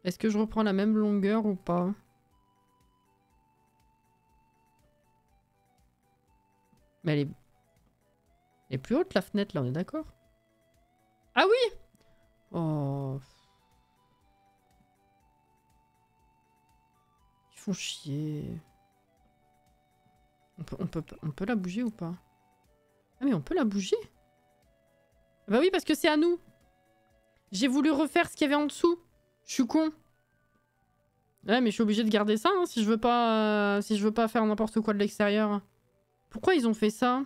Est-ce que je reprends la même longueur ou pas? Mais elle est plus haute la fenêtre là, on est d'accord? Ah oui! Oh. Ils font chier. On peut la bouger ou pas? Ah mais on peut la bouger? Bah oui parce que c'est à nous. J'ai voulu refaire ce qu'il y avait en dessous. Je suis con. Ouais, mais je suis obligée de garder ça hein, si je veux pas faire n'importe quoi de l'extérieur. Pourquoi ils ont fait ça?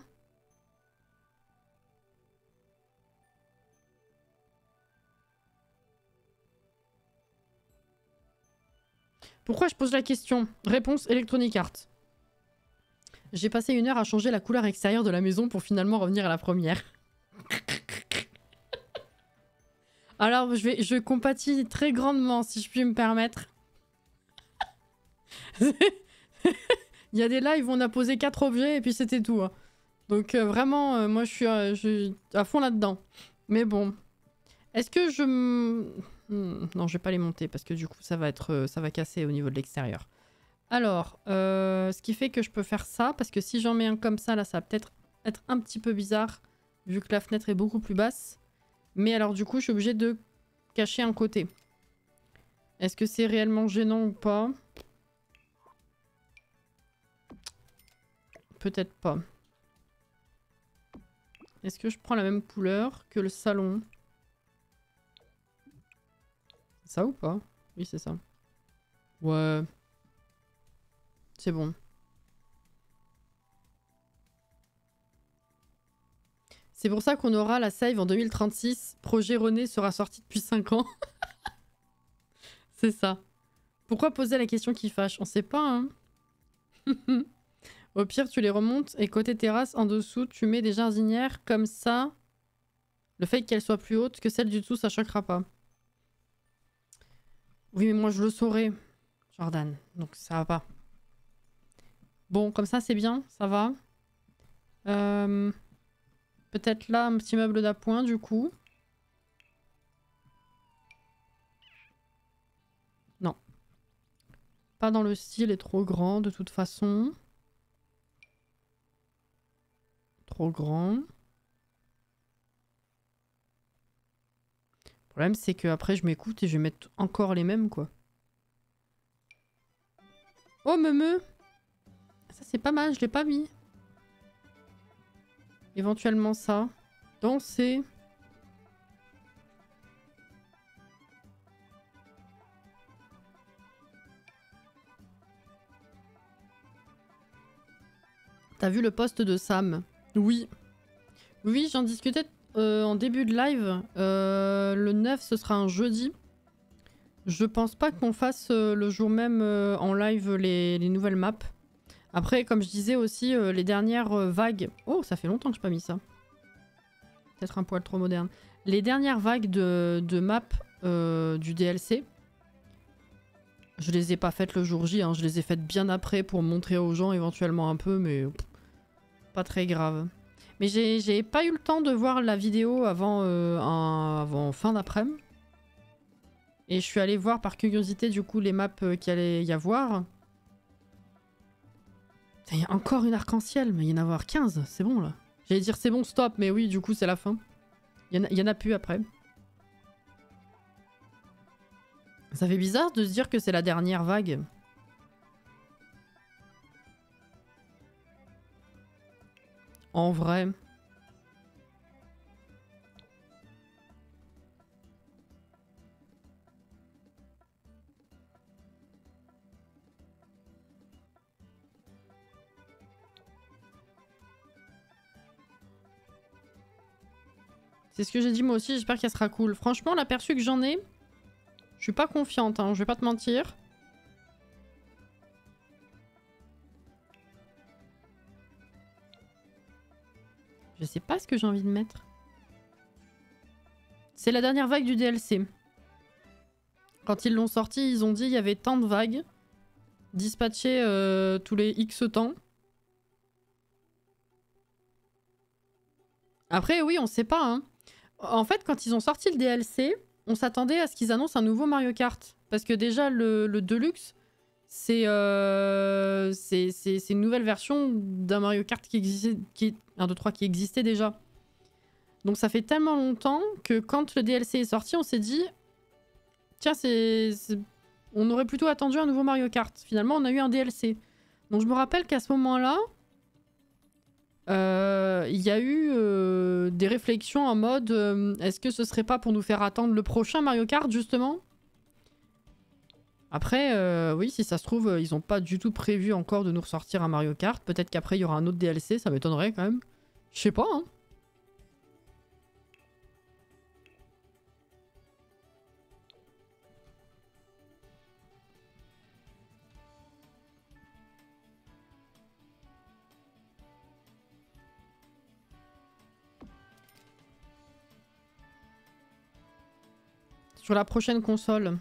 Pourquoi je pose la question? Réponse Electronic Arts. J'ai passé 1 heure à changer la couleur extérieure de la maison pour finalement revenir à la première. Alors, je compatis très grandement, si je puis me permettre. Il y a des lives où on a posé 4 objets et puis c'était tout. Hein. Donc vraiment, moi je suis à fond là-dedans. Mais bon. Est-ce que je... Non, je vais pas les monter parce que du coup ça va casser au niveau de l'extérieur. Alors, ce qui fait que je peux faire ça, parce que si j'en mets un comme ça, là, ça va peut-être être un petit peu bizarre, vu que la fenêtre est beaucoup plus basse. Mais alors du coup, je suis obligée de cacher un côté. Est-ce que c'est réellement gênant ou pas? Peut-être pas. Est-ce que je prends la même couleur que le salon? C'est ça ou pas? Oui, c'est ça. Ouais. C'est bon. C'est pour ça qu'on aura la save en 2036. Projet René sera sorti depuis 5 ans. C'est ça. Pourquoi poser la question qui fâche? On sait pas, hein. Au pire, tu les remontes et côté terrasse, en dessous, tu mets des jardinières comme ça. Le fait qu'elles soient plus hautes que celles du dessous, ça choquera pas. Oui, mais moi, je le saurais, Jordan. Donc, ça va pas. Bon, comme ça, c'est bien. Ça va. Peut-être là, un petit meuble d'appoint, du coup. Non. Pas dans le style, est trop grand, de toute façon. Trop grand. Le problème, c'est que après je m'écoute et je vais mettre encore les mêmes, quoi. Oh, meumeu! Ça, c'est pas mal, je l'ai pas mis. Éventuellement ça. Danser. T'as vu le post de Sam? Oui. Oui, j'en discutais en début de live. Le 9, ce sera un jeudi. Je pense pas qu'on fasse le jour même en live les nouvelles maps. Après, comme je disais aussi, les dernières vagues... Oh, ça fait longtemps que j'ai pas mis ça. Peut-être un poil trop moderne. Les dernières vagues de maps du DLC, je les ai pas faites le jour J, hein. Je les ai faites bien après pour montrer aux gens éventuellement un peu, mais pas très grave. Mais j'ai pas eu le temps de voir la vidéo avant fin d'après-midi. Et je suis allée voir par curiosité du coup les maps qu'il allait y avoir. Il y a encore une arc-en-ciel, mais il y en a avoir 15, c'est bon là. J'allais dire c'est bon, stop, mais oui, du coup c'est la fin. Il y en a plus après. Ça fait bizarre de se dire que c'est la dernière vague. En vrai. C'est ce que j'ai dit moi aussi, j'espère qu'elle sera cool. Franchement, l'aperçu que j'en ai, je suis pas confiante, hein, je vais pas te mentir. Je sais pas ce que j'ai envie de mettre. C'est la dernière vague du DLC. Quand ils l'ont sorti, ils ont dit il y avait tant de vagues dispatchées tous les X temps. Après, oui, on sait pas, hein. En fait, quand ils ont sorti le DLC, on s'attendait à ce qu'ils annoncent un nouveau Mario Kart. Parce que déjà, le Deluxe, c'est une nouvelle version d'un Mario Kart qui existait, 1, 2, 3, qui existait déjà. Donc ça fait tellement longtemps que quand le DLC est sorti, on s'est dit... Tiens, on aurait plutôt attendu un nouveau Mario Kart. Finalement, on a eu un DLC. Donc je me rappelle qu'à ce moment-là... il y a eu des réflexions en mode est-ce que ce serait pas pour nous faire attendre le prochain Mario Kart justement? Après, oui, si ça se trouve, ils ont pas du tout prévu encore de nous ressortir un Mario Kart. Peut-être qu'après il y aura un autre DLC, ça m'étonnerait quand même. Je sais pas, hein. sur la prochaine console.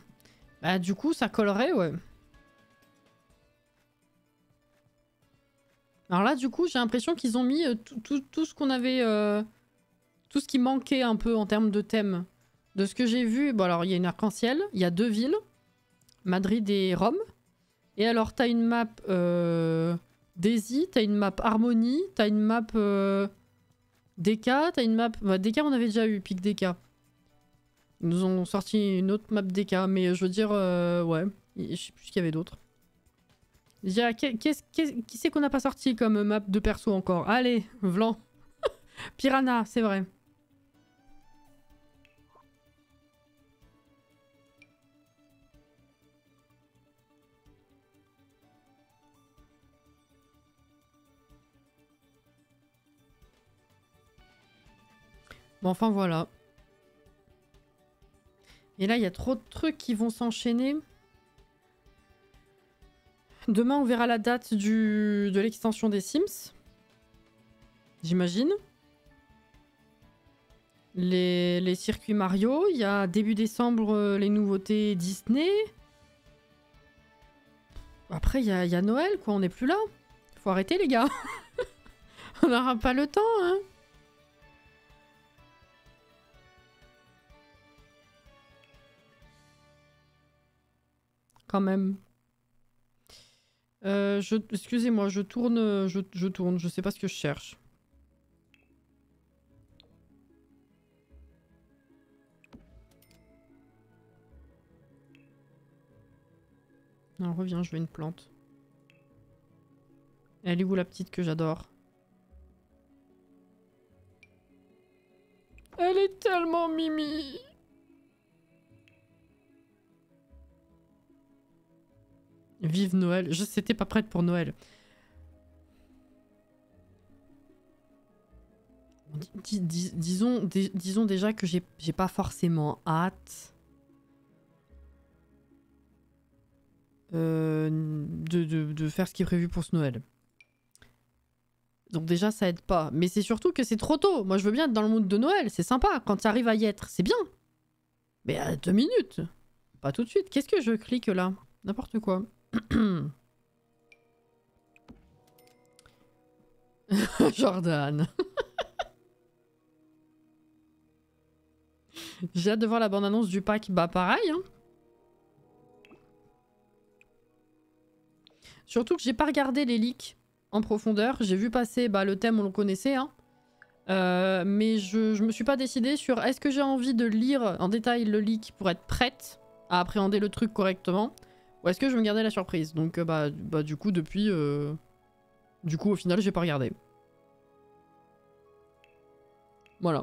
Bah du coup ça collerait, ouais. Alors là du coup j'ai l'impression qu'ils ont mis tout ce qu'on avait... tout ce qui manquait un peu en termes de thème. De ce que j'ai vu, bon alors il y a une arc-en-ciel, il y a 2 villes, Madrid et Rome. Et alors t'as une map Daisy, t'as une map Harmonie, t'as une map DK, t'as une map... Bah, DK on avait déjà eu, Pic DK. Ils nous ont sorti une autre map DK, mais je veux dire, ouais, je sais plus ce qu'il y avait d'autre. Qui c'est qu'on n'a pas sorti comme map de perso encore? Allez, Vlan. Piranha, c'est vrai. Bon, enfin voilà. Et là, il y a trop de trucs qui vont s'enchaîner. Demain, on verra la date de l'extension des Sims. J'imagine. Les circuits Mario. Il y a début décembre les nouveautés Disney. Après, il y a Noël, quoi. On n'est plus là. Faut arrêter, les gars. On n'aura pas le temps, hein. Quand même. Excusez-moi, je tourne, je tourne, je sais pas ce que je cherche. Non, reviens, je veux une plante. Elle est où la petite que j'adore? Elle est tellement mimi. Vive Noël. Je n'étais pas prête pour Noël. Disons déjà que j'ai pas forcément hâte de faire ce qui est prévu pour ce Noël. Donc déjà ça aide pas. Mais c'est surtout que c'est trop tôt. Moi je veux bien être dans le mood de Noël. C'est sympa. Quand ça arrive à y être, c'est bien. Mais à 2 minutes. Pas tout de suite. Qu'est-ce que je clique là? N'importe quoi. Jordan. J'ai hâte de voir la bande-annonce du pack. Bah pareil. Hein. Surtout que j'ai pas regardé les leaks en profondeur. J'ai vu passer le thème, on le connaissait. Hein. Mais je me suis pas décidée sur est-ce que j'ai envie de lire en détail le leak pour être prête à appréhender le truc correctement. Ou est-ce que je vais me garder la surprise? Donc du coup depuis... Du coup au final j'ai pas regardé. Voilà.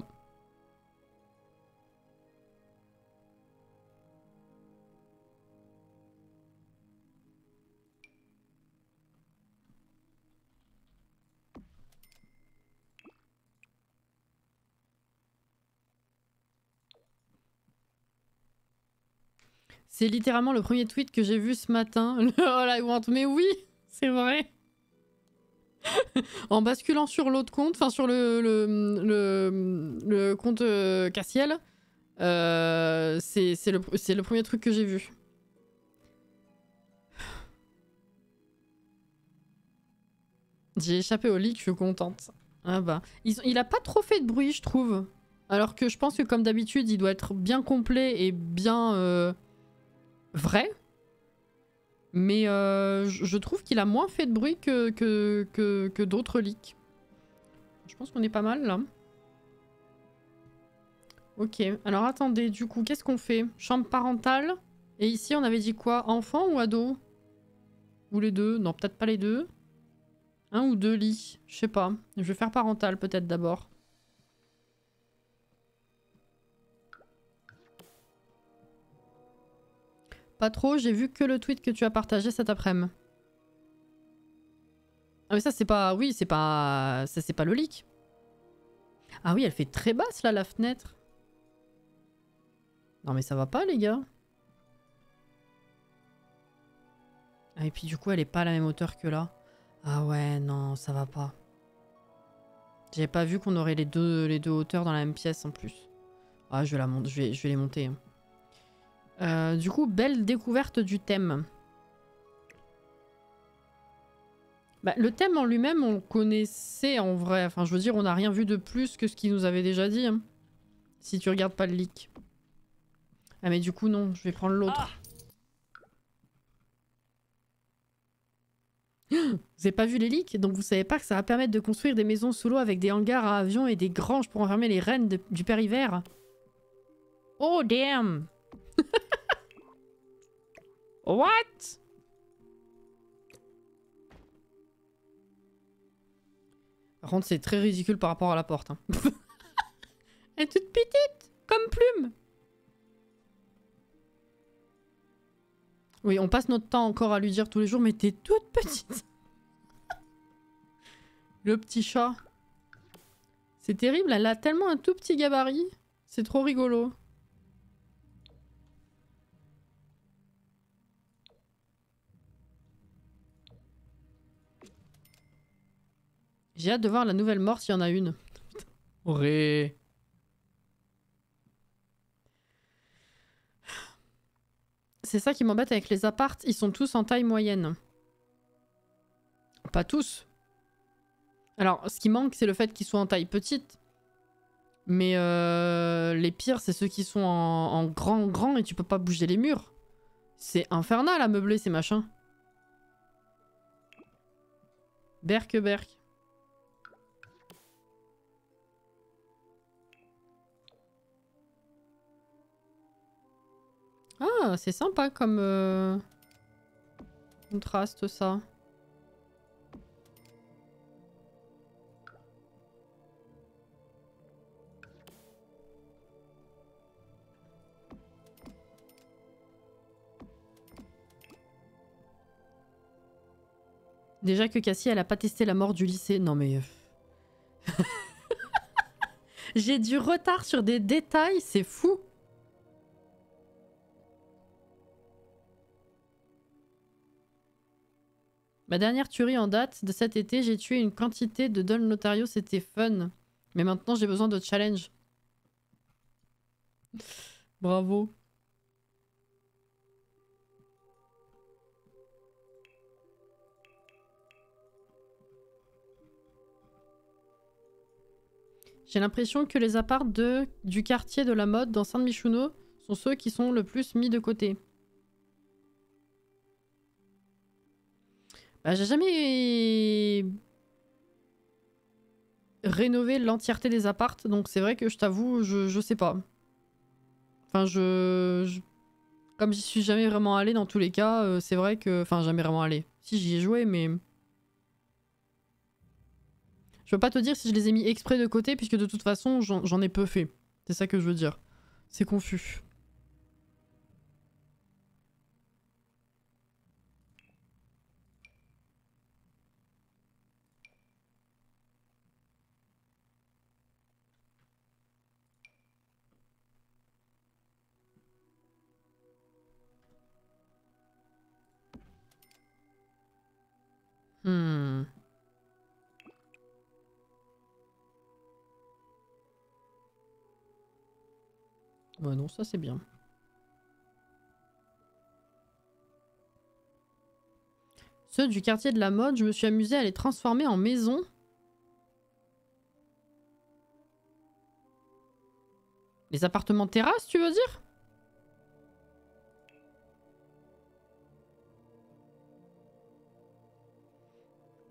C'est littéralement le premier tweet que j'ai vu ce matin. Le All I Want. Mais oui, c'est vrai. En basculant sur l'autre compte, enfin sur le compte Cassiel, c'est le premier truc que j'ai vu. J'ai échappé au leak, je suis contente. Ah bah. Il a pas trop fait de bruit, je trouve. Alors que je pense que comme d'habitude, il doit être bien complet et bien vrai. Mais je trouve qu'il a moins fait de bruit que d'autres leaks. Je pense qu'on est pas mal là. Ok, alors attendez, du coup, qu'est-ce qu'on fait? Chambre parentale. Et ici, on avait dit quoi? Enfant ou ado? Ou les deux? Non, peut-être pas les deux. Un ou deux lits, je sais pas. Je vais faire parental peut-être d'abord. Pas trop, j'ai vu que le tweet que tu as partagé cet après-midi. Ah mais ça c'est pas... Oui, c'est pas... Ça c'est pas le leak. Ah oui, elle fait très basse là, la fenêtre. Non mais ça va pas les gars. Ah et puis du coup elle est pas à la même hauteur que là. Ah ouais, non, ça va pas. J'avais pas vu qu'on aurait les deux hauteurs dans la même pièce en plus. Ah je vais les monter. Hein. Du coup, belle découverte du thème. Bah, le thème en lui-même, on le connaissait en vrai. Enfin, je veux dire, on n'a rien vu de plus que ce qu'il nous avait déjà dit. Hein. Si tu regardes pas le leak. Ah mais du coup, non, je vais prendre l'autre. Vous avez pas vu les leaks? Donc vous savez pas que ça va permettre de construire des maisons sous l'eau avec des hangars à avions et des granges pour enfermer les reines du périvers? Oh damn! What? Par contre, c'est très ridicule par rapport à la porte. Hein. Elle est toute petite, comme plume. Oui, on passe notre temps encore à lui dire tous les jours, mais t'es toute petite. Le petit chat. C'est terrible, elle a tellement un tout petit gabarit. C'est trop rigolo. J'ai hâte de voir la nouvelle mort s'il y en a une. Auré. C'est ça qui m'embête avec les apparts, ils sont tous en taille moyenne. Pas tous. Alors, ce qui manque, c'est le fait qu'ils soient en taille petite. Mais les pires, c'est ceux qui sont en grand et tu peux pas bouger les murs. C'est infernal à meubler ces machins. Berk. Ah, c'est sympa comme contraste ça. Déjà que Cassie, elle a pas testé la mort du lycée. Non mais... J'ai du retard sur des détails, c'est fou. Ma dernière tuerie en date de cet été, j'ai tué une quantité de Don Lotario, c'était fun. Mais maintenant, j'ai besoin de challenge. Bravo. J'ai l'impression que les apparts du quartier de la mode dans Saint-Michouno sont ceux qui sont le plus mis de côté. Bah, j'ai jamais rénové l'entièreté des apparts, donc c'est vrai que je t'avoue, je sais pas. Enfin, comme j'y suis jamais vraiment allé dans tous les cas, c'est vrai que... Enfin, jamais vraiment allé. Si, j'y ai joué, mais... Je peux pas te dire si je les ai mis exprès de côté, puisque de toute façon, j'en ai peu fait. C'est ça que je veux dire. C'est confus. Hmm. Ouais, non, ça c'est bien. Ceux du quartier de la mode, je me suis amusée à les transformer en maison. Les appartements terrasses, tu veux dire?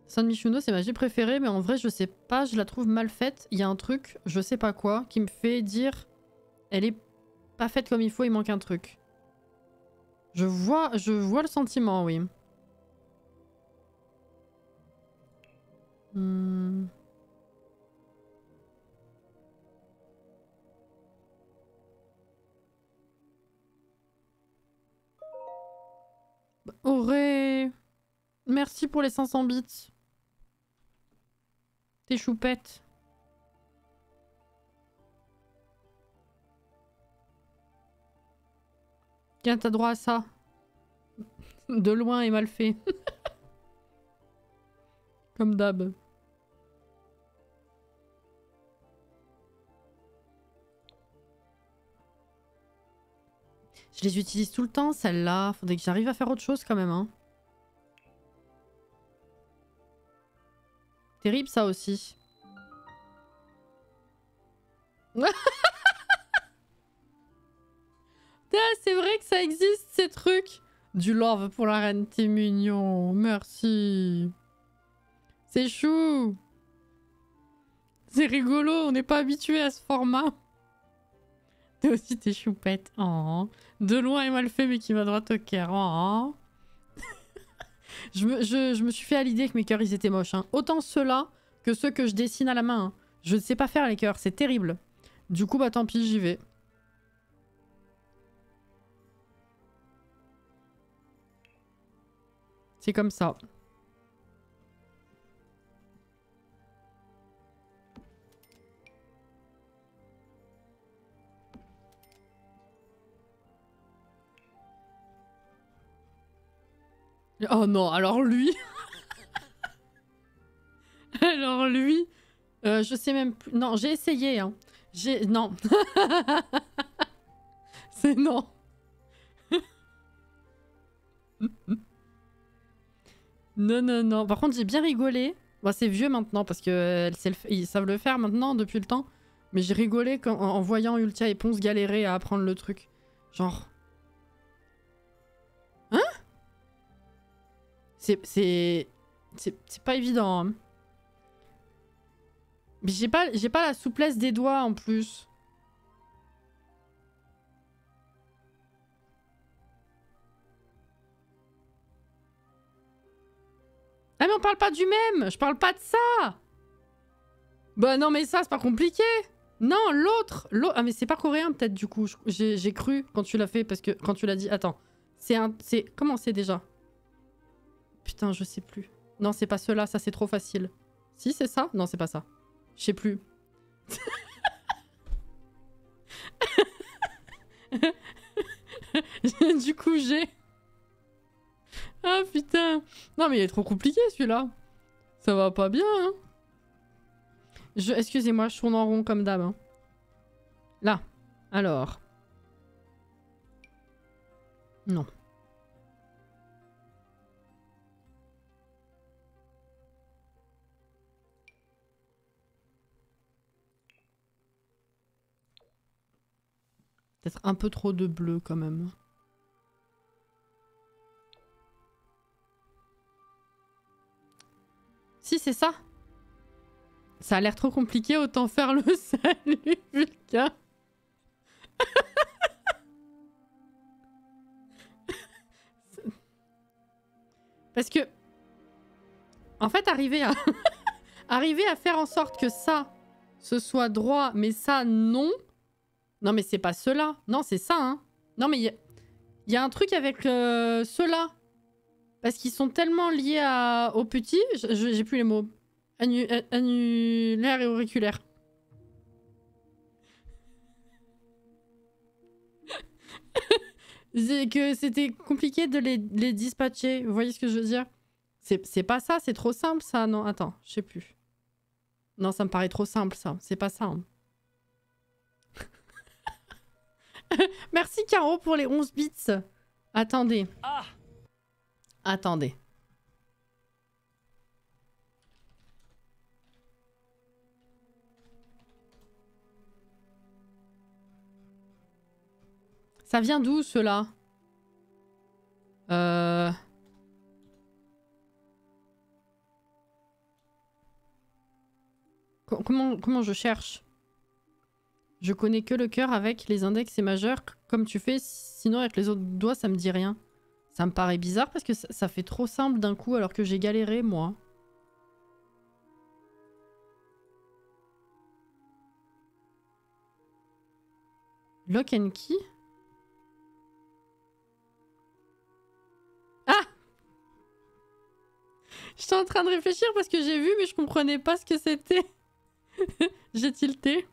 San Michuno, c'est ma vie préférée, mais en vrai, je sais pas, je la trouve mal faite. Il y a un truc, je sais pas quoi, qui me fait dire... Elle est pas faite comme il faut, il manque un truc. Je vois le sentiment, oui. Hmm. Auré... Merci pour les 500 bits. T'es choupette. Tiens, t'as droit à ça. De loin et mal fait. Comme d'hab. Je les utilise tout le temps, celles-là. Faudrait que j'arrive à faire autre chose quand même. Hein. Terrible ça aussi. C'est vrai que ça existe ces trucs. Du love pour la reine, t'es mignon. Merci. C'est chou. C'est rigolo, on n'est pas habitué à ce format. Toi aussi t'es choupette. Oh. De loin et mal fait mais qui va droit au cœur. Oh. je me suis fait à l'idée que mes cœurs ils étaient moches. Hein. Autant ceux-là que ceux que je dessine à la main. Hein. Je ne sais pas faire les cœurs, c'est terrible. Du coup bah tant pis, j'y vais. C'est comme ça. Oh non, alors lui... alors lui... je sais même plus... Non, j'ai essayé. Hein. Non. C'est non. Non, non, non. Par contre, j'ai bien rigolé. Bon, c'est vieux maintenant parce que ils savent le faire maintenant depuis le temps. Mais j'ai rigolé en voyant Ultia et Ponce galérer à apprendre le truc. Genre... Hein? C'est pas évident. Hein. Mais j'ai pas la souplesse des doigts en plus. Ah mais on parle pas du même. Je parle pas de ça. Bah non mais ça c'est pas compliqué. Non l'autre. Ah mais c'est pas coréen peut-être du coup. J'ai cru quand tu l'as fait parce que quand tu l'as dit. Attends. Comment c'est déjà? Putain je sais plus. Non c'est pas cela, ça c'est trop facile. Si c'est ça? Non c'est pas ça. Je sais plus. Du coup j'ai... Ah putain. Non mais il est trop compliqué celui-là. Ça va pas bien hein. Excusez-moi, je tourne en rond comme d'hab. Hein. Là. Alors. Non. Peut-être un peu trop de bleu quand même. Si, c'est ça. Ça a l'air trop compliqué, autant faire le salut, Vulcain. Parce que... En fait, arriver à... arriver à faire en sorte que ça, ce soit droit, mais ça, non... Non, mais c'est pas cela. Non, c'est ça, hein. Non, mais il y a un truc avec ceux-là. Parce qu'ils sont tellement liés au petit... J'ai plus les mots. Annulaire et auriculaire. Que c'était compliqué de les dispatcher. Vous voyez ce que je veux dire? C'est pas ça, c'est trop simple ça. Non, attends, je sais plus. Non, ça me paraît trop simple ça. C'est pas ça. Hein. Merci Caro pour les 11 bits. Attendez.
Ah!
Attendez. Ça vient d'où ceux-là? Comment je cherche? Je connais que le cœur avec les index et majeurs comme tu fais, sinon avec les autres doigts ça me dit rien. Ça me paraît bizarre parce que ça fait trop simple d'un coup alors que j'ai galéré moi. Lock and key? Ah! J'étais en train de réfléchir parce que j'ai vu mais je comprenais pas ce que c'était. J'ai tilté.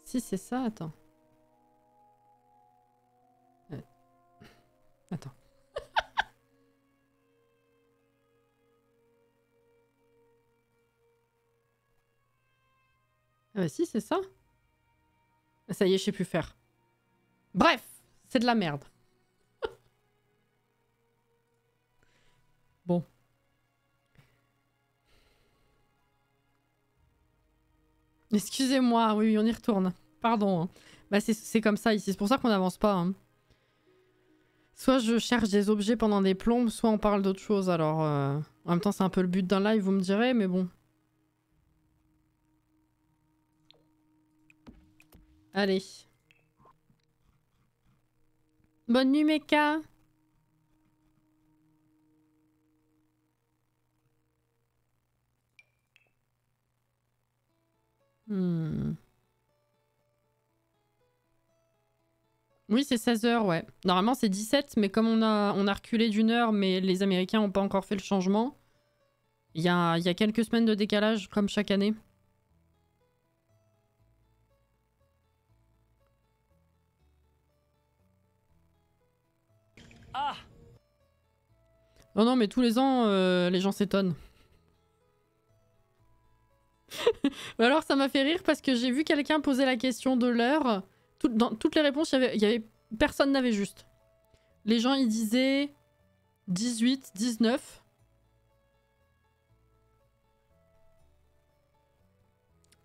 Si c'est ça, attends. Attends. Ah bah si, c'est ça. Ça y est, je sais plus faire. Bref, c'est de la merde. Bon. Excusez-moi, oui, on y retourne. Pardon. Hein. Bah c'est comme ça ici, c'est pour ça qu'on n'avance pas. Hein. Soit je cherche des objets pendant des plombes, soit on parle d'autre chose. Alors, en même temps, c'est un peu le but d'un live, vous me direz, mais bon. Allez. Bonne nuit, Mecha. Oui, c'est 16 h, ouais. Normalement, c'est 17, mais comme on a reculé d'une heure, mais les Américains n'ont pas encore fait le changement, il y a quelques semaines de décalage, comme chaque année.
Ah!
Non, non, mais tous les ans, les gens s'étonnent. Alors, ça m'a fait rire parce que j'ai vu quelqu'un poser la question de l'heure. Dans toutes les réponses, personne n'avait juste. Les gens, ils disaient 18, 19.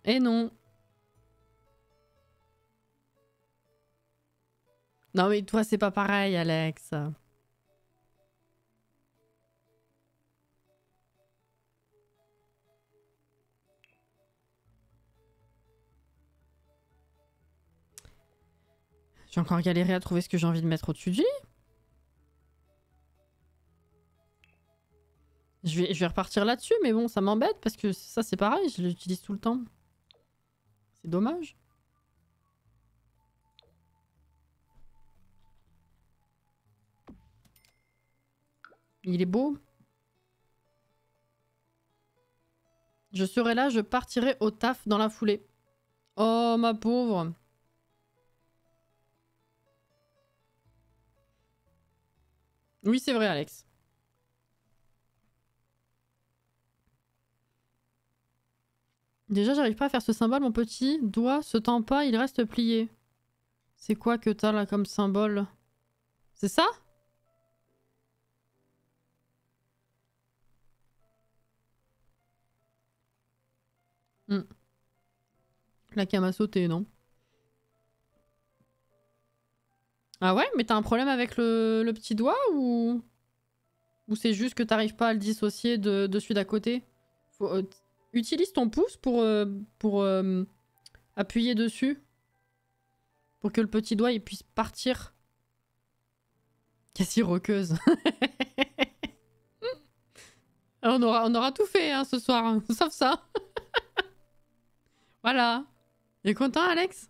Et non. Non, mais toi, c'est pas pareil, Alex. J'ai encore galéré à trouver ce que j'ai envie de mettre au-dessus du lit. Je vais repartir là-dessus, mais bon, ça m'embête parce que ça, c'est pareil, je l'utilise tout le temps. C'est dommage. Il est beau. Je serai là, je partirai au taf dans la foulée. Oh, ma pauvre. Oui, c'est vrai, Alex. Déjà, j'arrive pas à faire ce symbole, mon petit doigt se tend pas, il reste plié. C'est quoi que t'as là comme symbole? C'est ça? La cam a sauté, non? Ah ouais? Mais t'as un problème avec le petit doigt ou c'est juste que t'arrives pas à le dissocier de celui d'à côté? Utilise ton pouce pour appuyer dessus. Pour que le petit doigt il puisse partir. Cassie roqueuse. on aura tout fait hein, ce soir, hein, sauf ça. Voilà. T'es content, Alex?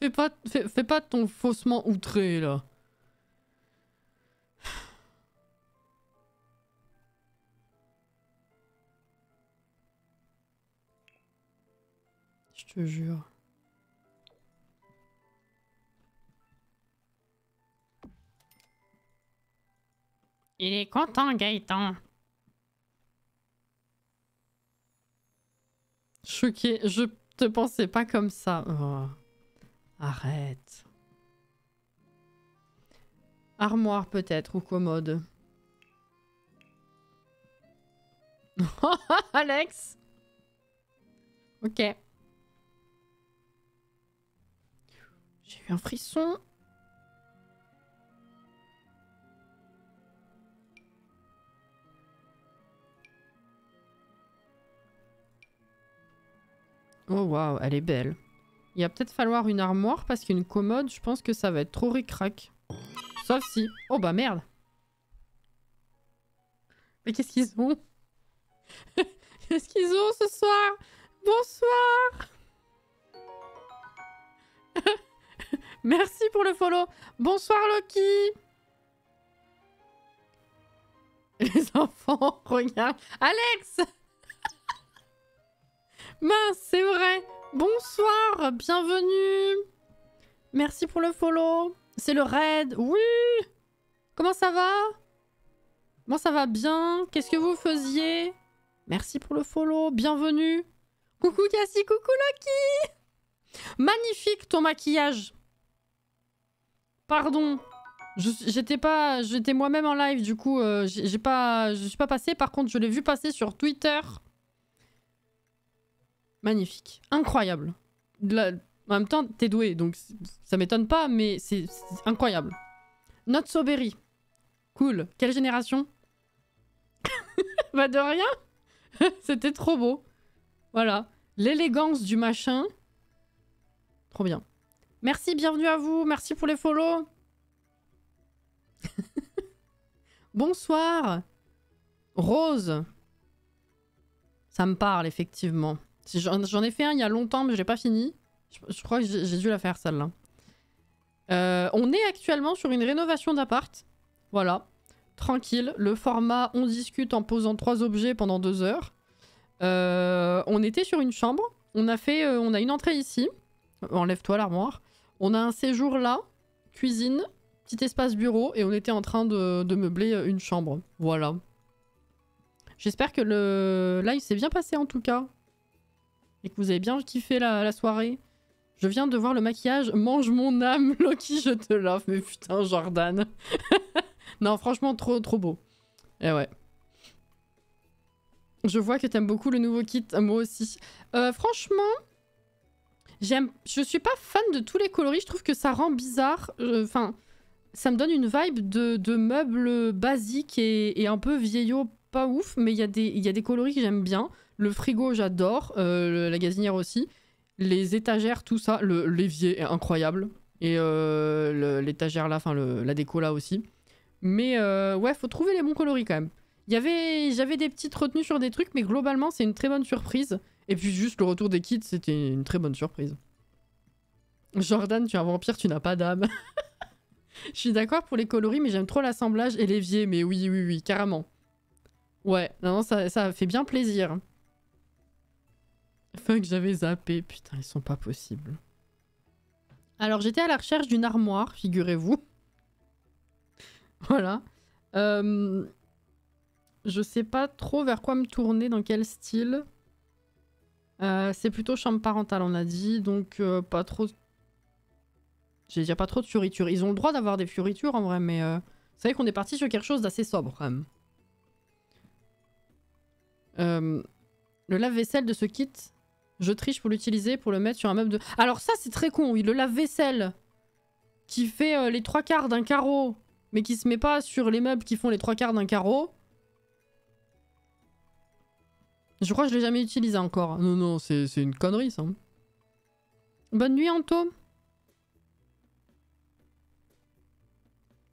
Fais pas ton faussement outré, là. Je te jure. Il est content, Gaëtan. Choqué, je te pensais pas comme ça. Oh. Arrête. Armoire peut-être, ou commode. Alex. Ok. J'ai eu un frisson. Oh waouh, elle est belle. Il va peut-être falloir une armoire parce qu'une commode, je pense que ça va être trop ric-rac. Sauf si... Oh bah merde. Mais qu'est-ce qu'ils ont? Qu'est-ce qu'ils ont ce soir? Bonsoir. Merci pour le follow. Bonsoir Loki. enfants. Regarde. Alex. Mince, c'est vrai. Bonsoir, bienvenue. Merci pour le follow. C'est le raid. Oui. Comment ça va? Moi, ça va bien. Qu'est-ce que vous faisiez? Merci pour le follow. Bienvenue. Coucou Cassie, coucou Lucky. Magnifique ton maquillage. Pardon. J'étais moi-même en live, du coup, je suis pas passée. Par contre, je l'ai vu passer sur Twitter. Magnifique. Incroyable. En même temps, t'es doué, donc ça m'étonne pas, mais c'est incroyable. Not so berry. Cool. Quelle génération? Bah de rien. C'était trop beau. Voilà. L'élégance du machin. Trop bien. Merci, bienvenue à vous. Merci pour les follow. Bonsoir. Rose. Ça me parle, effectivement. J'en ai fait un il y a longtemps, mais je l'ai pas fini. Je crois que j'ai dû la faire, celle-là. On est actuellement sur une rénovation d'appart. Voilà. Tranquille. Le format, on discute en posant 3 objets pendant 2 heures. On était sur une chambre. On a une entrée ici. Enlève-toi l'armoire. On a un séjour là. Cuisine. Petit espace bureau. Et on était en train de meubler une chambre. Voilà. J'espère que le live s'est bien passé en tout cas. Et que vous avez bien kiffé la soirée. Je viens de voir le maquillage. Mange mon âme, Loki, je te l'offre. Mais putain, Jordan. Non, franchement, trop beau. Et ouais. Je vois que t'aimes beaucoup le nouveau kit. Moi aussi. Franchement, je suis pas fan de tous les coloris. Je trouve que ça rend bizarre. Enfin, ça me donne une vibe de meubles basiques et un peu vieillot, pas ouf. Mais il y a des coloris que j'aime bien. Le frigo, j'adore. La gazinière aussi. Les étagères, tout ça. L'évier est incroyable. Et l'étagère là, enfin la déco là aussi. Mais ouais, faut trouver les bons coloris quand même. J'avais des petites retenues sur des trucs, mais globalement, c'est une très bonne surprise. Et puis juste le retour des kits, c'était une très bonne surprise. Jordan, tu es un vampire, tu n'as pas d'âme. Je suis d'accord pour les coloris, mais j'aime trop l'assemblage et l'évier. Mais oui, carrément. Ouais, non, ça fait bien plaisir. Fuck, j'avais zappé. Putain, ils sont pas possibles. Alors, j'étais à la recherche d'une armoire, figurez-vous. Voilà. Je sais pas trop vers quoi me tourner, dans quel style. C'est plutôt chambre parentale, on a dit. Donc, pas trop... J'ai déjà pas trop de fioritures. Ils ont le droit d'avoir des fioritures, en vrai, mais... Vous savez qu'on est parti sur quelque chose d'assez sobre, quand même. Le lave-vaisselle de ce kit, je triche pour l'utiliser, pour le mettre sur un meuble de... Alors ça, c'est très con, oui. Le lave-vaisselle qui fait les 3/4 d'un carreau, mais qui se met pas sur les meubles qui font les 3/4 d'un carreau. Je crois que je l'ai jamais utilisé encore. Non, c'est une connerie, ça. Bonne nuit, Anto.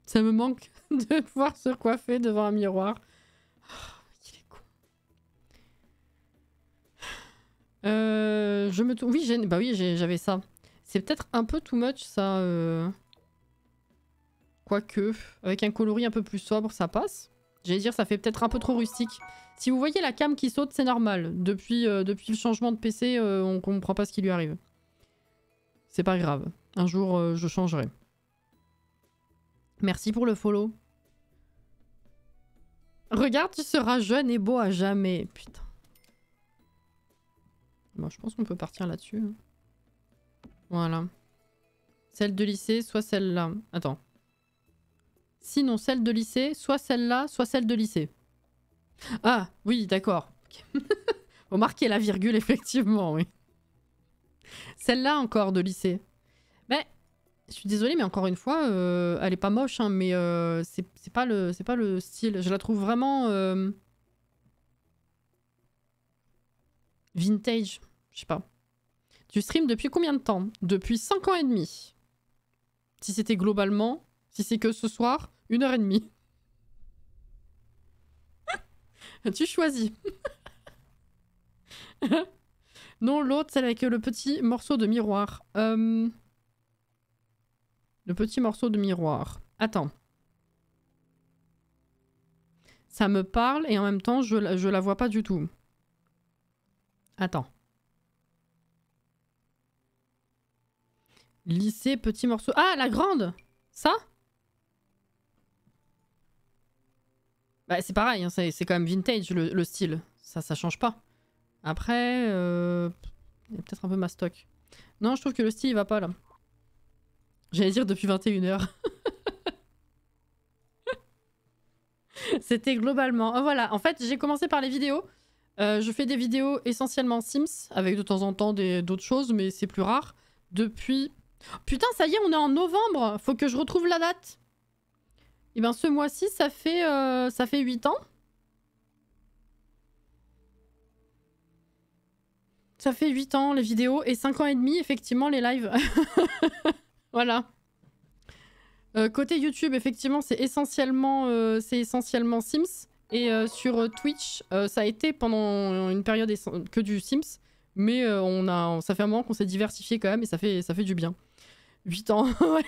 Ça me manque de pouvoir se coiffer devant un miroir. Oh, il est con. Oui, j'avais ça. C'est peut-être un peu too much, ça. Quoique, avec un coloris un peu plus sobre, ça passe. J'allais dire, ça fait peut-être un peu trop rustique. Si vous voyez la cam qui saute, c'est normal. Depuis le changement de PC, on comprend pas ce qui lui arrive. C'est pas grave. Un jour, je changerai. Merci pour le follow. Regarde, tu seras jeune et beau à jamais. Putain. Bon, je pense qu'on peut partir là-dessus. Hein. Voilà. Celle de lycée, soit celle-là. Attends. Sinon, celle de lycée, soit celle-là, soit celle de lycée. Ah, oui, d'accord. Okay. Faut marquer la virgule, effectivement, oui. Celle-là encore de lycée. Mais, je suis désolée, mais encore une fois, elle est pas moche, hein, mais c'est pas le style. Je la trouve vraiment vintage. Je sais pas. Tu streams depuis combien de temps? Depuis 5 ans et demi. Si c'était globalement, si c'est que ce soir, 1h30. Tu choisis. Non, l'autre, celle avec le petit morceau de miroir. Le petit morceau de miroir. Attends. Ça me parle et en même temps, je la vois pas du tout. Attends. Lycée, petit morceau. Ah, la grande! Ça? Bah, c'est pareil, hein, c'est quand même vintage le style. Ça change pas. Après, il y a peut-être un peu mastoc. Non, je trouve que le style il va pas là. J'allais dire depuis 21h. C'était globalement. Oh, voilà, en fait, j'ai commencé par les vidéos. Je fais des vidéos essentiellement Sims, avec de temps en temps d'autres choses, mais c'est plus rare. Depuis. Putain, ça y est, on est en novembre! Faut que je retrouve la date. Et ben, ce mois-ci, ça fait 8 ans. Ça fait 8 ans les vidéos et 5 ans et demi, effectivement, les lives. Voilà. Côté YouTube, effectivement, c'est essentiellement Sims. Et sur Twitch, ça a été pendant une période que du Sims. Mais ça fait un moment qu'on s'est diversifié quand même et ça fait du bien. 8 ans, ouais.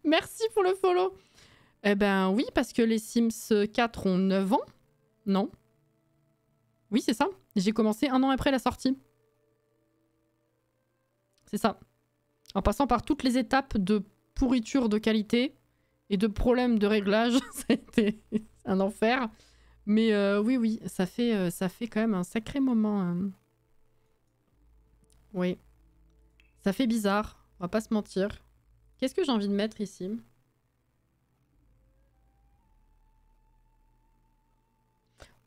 Merci pour le follow. Eh ben oui, parce que les Sims 4 ont 9 ans. Non. Oui, c'est ça. J'ai commencé 1 an après la sortie. C'est ça. En passant par toutes les étapes de pourriture de qualité et de problèmes de réglage. Ça a été un enfer. Mais oui, ça fait quand même un sacré moment. Oui. Ça fait bizarre. On va pas se mentir. Qu'est-ce que j'ai envie de mettre ici ?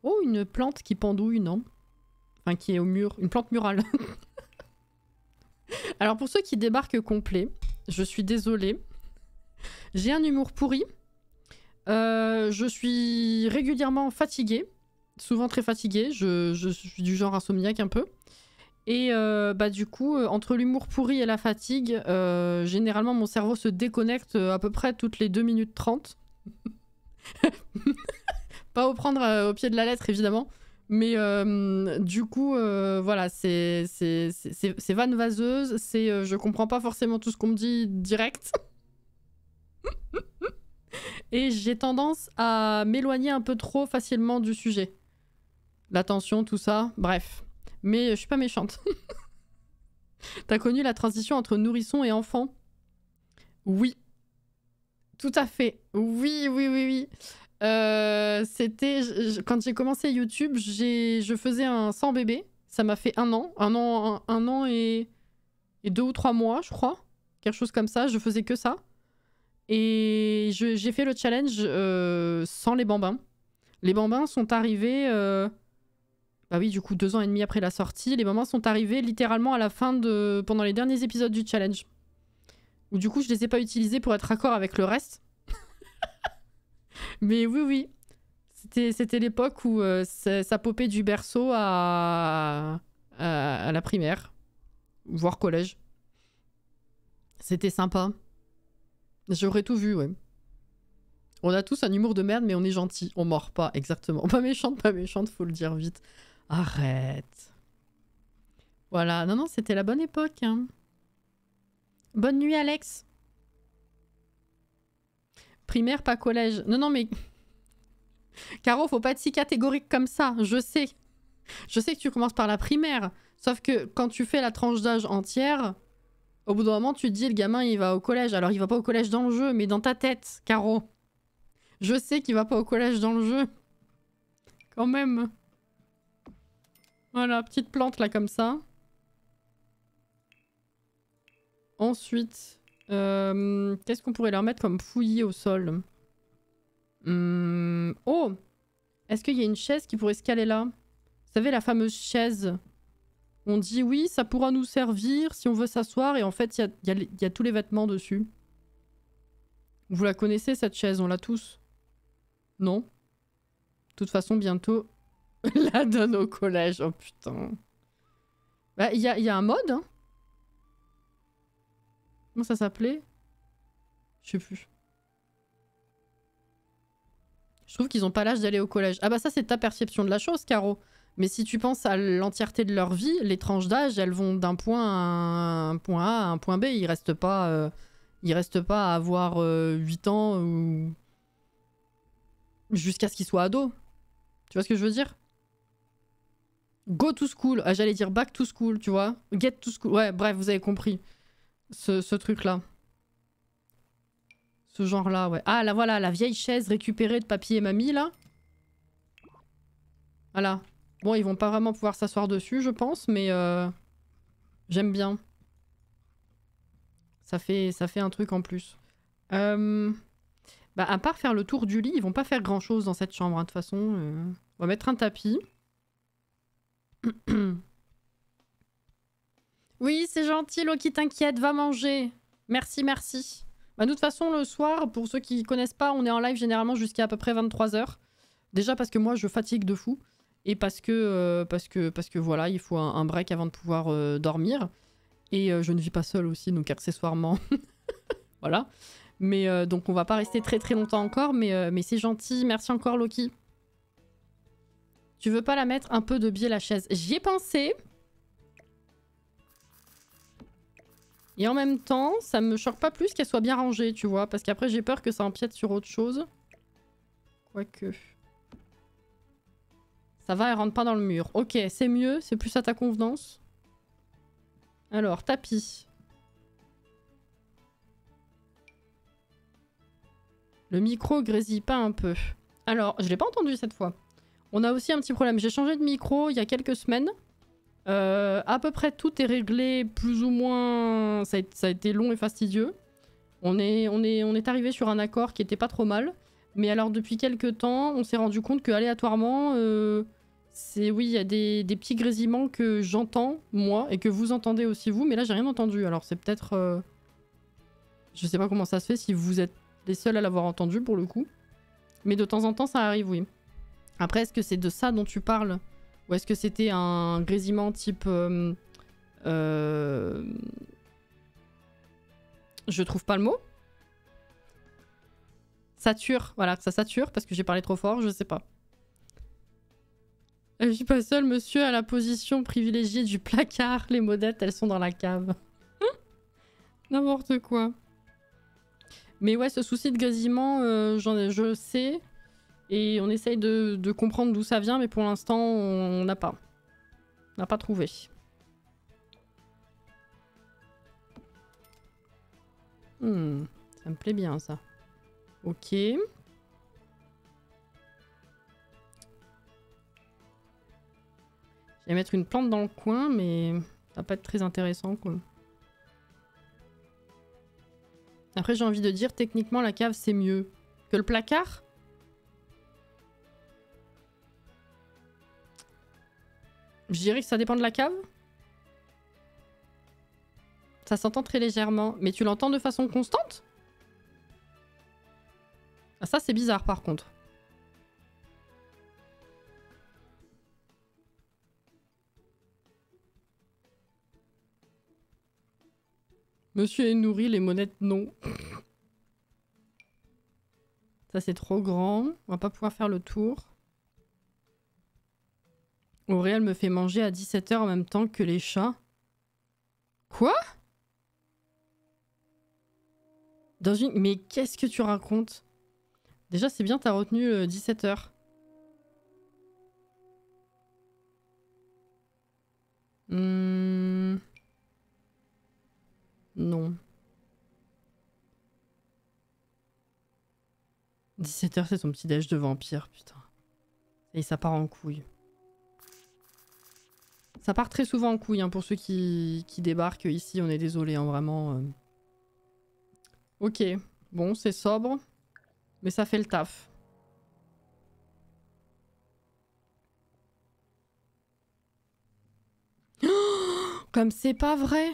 Oh, une plante qui pendouille, non? Enfin, qui est au mur. Une plante murale. Alors, pour ceux qui débarquent complet, je suis désolée. J'ai un humour pourri. Je suis régulièrement fatiguée. Souvent très fatiguée. Je suis du genre insomniaque un peu. Et du coup, entre l'humour pourri et la fatigue, généralement, mon cerveau se déconnecte à peu près toutes les 2 minutes 30. Pas au prendre au pied de la lettre, évidemment. Mais du coup, voilà, c'est vanne vaseuse. Je comprends pas forcément tout ce qu'on me dit direct. Et j'ai tendance à m'éloigner un peu trop facilement du sujet. L'attention, tout ça, bref. Mais je suis pas méchante. T'as connu la transition entre nourrisson et enfant? Oui. Tout à fait. Oui. C'était... Quand j'ai commencé YouTube, je faisais un sans bébé. Ça m'a fait 1 an. Un an et 2 ou 3 mois, je crois. Quelque chose comme ça. Je faisais que ça. Et j'ai fait le challenge sans les bambins. Les bambins sont arrivés... Bah oui, du coup, 2 ans et demi après la sortie. Les bambins sont arrivés littéralement à la fin pendant les derniers épisodes du challenge. Où du coup, je les ai pas utilisés pour être raccord avec le reste. Mais oui. C'était l'époque où ça popait du berceau à la primaire. Voire collège. C'était sympa. J'aurais tout vu, ouais. On a tous un humour de merde, mais on est gentil. On mord pas, exactement. Pas méchante, faut le dire vite. Arrête. Voilà, non, c'était la bonne époque. Hein. Bonne nuit, Alex. Primaire, pas collège. Non, mais... Caro, faut pas être si catégorique comme ça. Je sais que tu commences par la primaire. Sauf que quand tu fais la tranche d'âge entière, au bout d'un moment, tu te dis, le gamin, il va au collège. Alors, il va pas au collège dans le jeu, mais dans ta tête, Caro. Je sais qu'il va pas au collège dans le jeu. Quand même. Voilà, petite plante là comme ça. Ensuite, qu'est-ce qu'on pourrait leur mettre comme fouillis au sol? Oh! Est-ce qu'il y a une chaise qui pourrait se caler là? Vous savez, la fameuse chaise. On dit oui, ça pourra nous servir si on veut s'asseoir et en fait, il y a tous les vêtements dessus. Vous la connaissez cette chaise, on l'a tous? Non? De toute façon, bientôt, la donne au collège. Oh putain. Bah, il y a un mode, hein. Comment ça s'appelait? Je sais plus. Je trouve qu'ils ont pas l'âge d'aller au collège. Ah bah ça, c'est ta perception de la chose, Caro. Mais si tu penses à l'entièreté de leur vie, les tranches d'âge, elles vont d'un point à un point A à un point B. Ils restent pas à avoir 8 ans ou... jusqu'à ce qu'ils soient ados. Tu vois ce que je veux dire? Go to school. Ah, j'allais dire back to school, tu vois. Get to school. Ouais, bref, vous avez compris. Ce truc-là. Ce genre-là, ouais. Ah, là, voilà, la vieille chaise récupérée de papy et mamie, là. Voilà. Bon, ils vont pas vraiment pouvoir s'asseoir dessus, je pense, mais j'aime bien. Ça fait un truc en plus. Bah, à part faire le tour du lit, ils vont pas faire grand-chose dans cette chambre, hein, de toute façon. On va mettre un tapis. Oui, c'est gentil, Loki, t'inquiète, va manger. Merci, merci. Bah, de toute façon, le soir, pour ceux qui connaissent pas, on est en live généralement jusqu'à à peu près 23 h. Déjà parce que moi, je fatigue de fou. Et parce que voilà, il faut un break avant de pouvoir dormir. Et je ne vis pas seule aussi, donc accessoirement. Voilà. Mais donc on va pas rester très très longtemps encore, mais c'est gentil. Merci encore, Loki. Tu veux pas la mettre un peu de biais la chaise? J'y ai pensé. Et en même temps, ça me choque pas plus qu'elle soit bien rangée, tu vois. Parce qu'après, j'ai peur que ça empiète sur autre chose. Quoique... Ça va, elle rentre pas dans le mur. Ok, c'est mieux, c'est plus à ta convenance. Alors, tapis. Le micro grésille pas un peu. Alors, je l'ai pas entendu cette fois. On a aussi un petit problème. J'ai changé de micro il y a quelques semaines. À peu près tout est réglé plus ou moins... Ça a été long et fastidieux. On est arrivé sur un accord qui était pas trop mal. Mais alors, depuis quelques temps, on s'est rendu compte que aléatoirement... oui, il y a des petits grésillements que j'entends, moi, et que vous entendez aussi vous, mais là, j'ai rien entendu. Alors, c'est peut-être... Je sais pas comment ça se fait, si vous êtes les seuls à l'avoir entendu, pour le coup. Mais de temps en temps, ça arrive, oui. Après, est-ce que c'est de ça dont tu parles? Ou est-ce que c'était un grésillement type... Je trouve pas le mot. Sature, voilà, ça sature, parce que j'ai parlé trop fort, je sais pas. Je suis pas seule, monsieur, à la position privilégiée du placard. Les modettes, elles sont dans la cave. N'importe quoi. Mais ouais, ce souci de grésillement, je sais. Et on essaye de comprendre d'où ça vient, mais pour l'instant, on n'a pas. On n'a pas trouvé. Ça me plaît bien, ça. Ok. Je vais mettre une plante dans le coin, mais ça va pas être très intéressant, quoi. Après, j'ai envie de dire, techniquement, la cave, c'est mieux que le placard. Je dirais que ça dépend de la cave. Ça s'entend très légèrement. Mais tu l'entends de façon constante? Ah, ça, c'est bizarre, par contre. Monsieur est nourri, les monettes non. Ça c'est trop grand. On va pas pouvoir faire le tour. Aurélien me fait manger à 17 h en même temps que les chats. Quoi? Dans une... Mais qu'est-ce que tu racontes? Déjà c'est bien, t'as retenu 17 h. Non. 17 h, c'est son petit déj de vampire, putain. Et ça part en couille. Ça part très souvent en couille, hein, pour ceux qui débarquent ici, on est désolé, hein, vraiment. Ok, bon, c'est sobre, mais ça fait le taf. Oh, comme c'est pas vrai!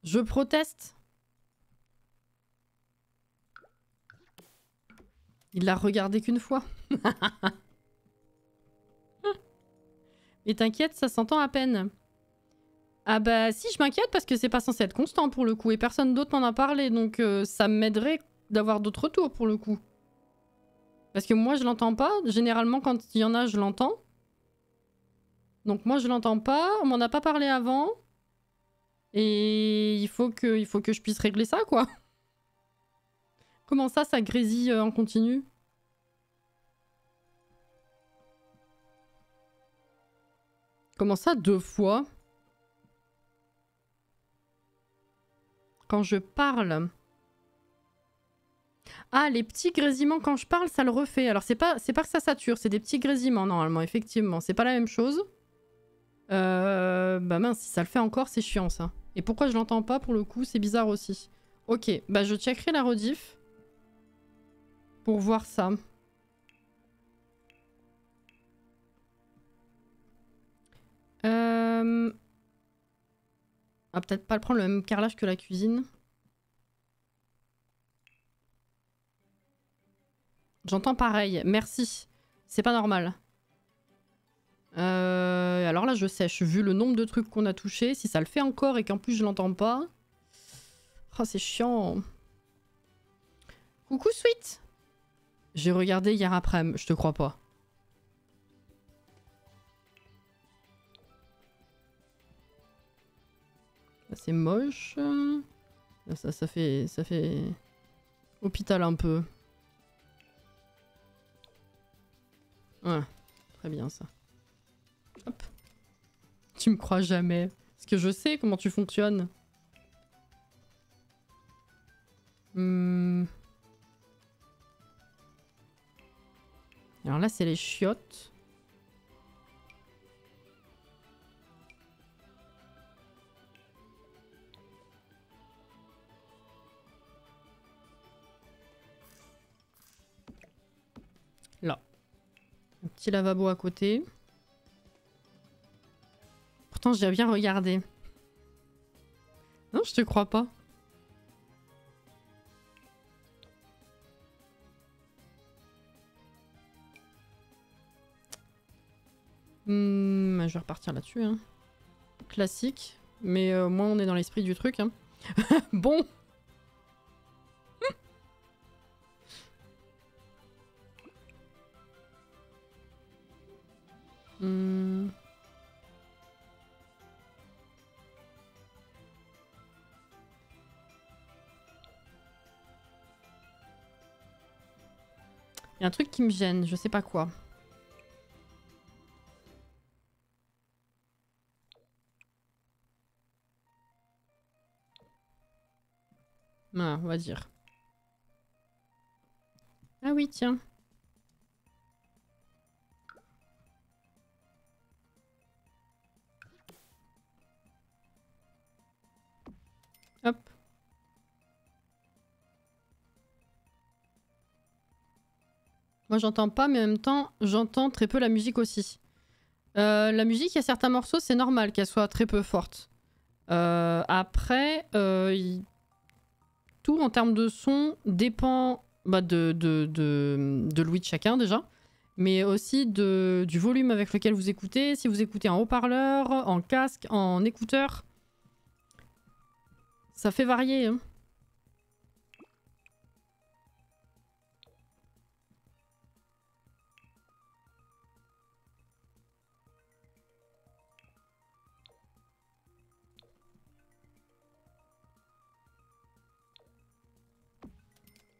Je proteste. Il l'a regardé qu'une fois. Mais t'inquiète, ça s'entend à peine. Ah bah si, je m'inquiète parce que c'est pas censé être constant pour le coup. Et personne d'autre m'en a parlé. Donc ça m'aiderait d'avoir d'autres retours pour le coup. Parce que moi je l'entends pas. Généralement quand il y en a, je l'entends. Donc moi je l'entends pas. On m'en a pas parlé avant. Et il faut que je puisse régler ça, quoi. Comment ça grésille en continu? Comment ça 2 fois? Quand je parle. Ah, les petits grésillements quand je parle, ça le refait. Alors c'est pas que ça sature, c'est des petits grésillements normalement, effectivement. C'est pas la même chose. Bah mince, si ça le fait encore, c'est chiant ça. Et pourquoi je l'entends pas pour le coup, c'est bizarre aussi. Ok, bah je checkerai la rediff. Pour voir ça. On va peut-être pas prendre le même carrelage que la cuisine. J'entends pareil, merci. C'est pas normal. Alors là, je sèche. Vu le nombre de trucs qu'on a touchés, si ça le fait encore et qu'en plus je l'entends pas... Oh, c'est chiant. Coucou, Sweet. J'ai regardé hier après-midi, je te crois pas. C'est moche. Ça fait hôpital un peu. Ouais, très bien ça. Hop. Tu me crois jamais. Parce que je sais comment tu fonctionnes. Alors là, c'est les chiottes. Là. Un petit lavabo à côté. Pourtant, j'ai bien regardé. Non, je te crois pas. Je vais repartir là-dessus. Hein. Classique. Mais moi, on est dans l'esprit du truc. Hein. Bon. Il y a un truc qui me gêne, je sais pas quoi. Ah, on va dire. Ah oui, tiens. Hop. Moi j'entends pas, mais en même temps j'entends très peu la musique aussi. La musique, il y a certains morceaux, c'est normal qu'elle soit très peu forte. Après, tout en termes de son dépend de l'ouïe de chacun déjà, mais aussi du volume avec lequel vous écoutez. Si vous écoutez en haut-parleur, en casque, en écouteur, ça fait varier. Hein.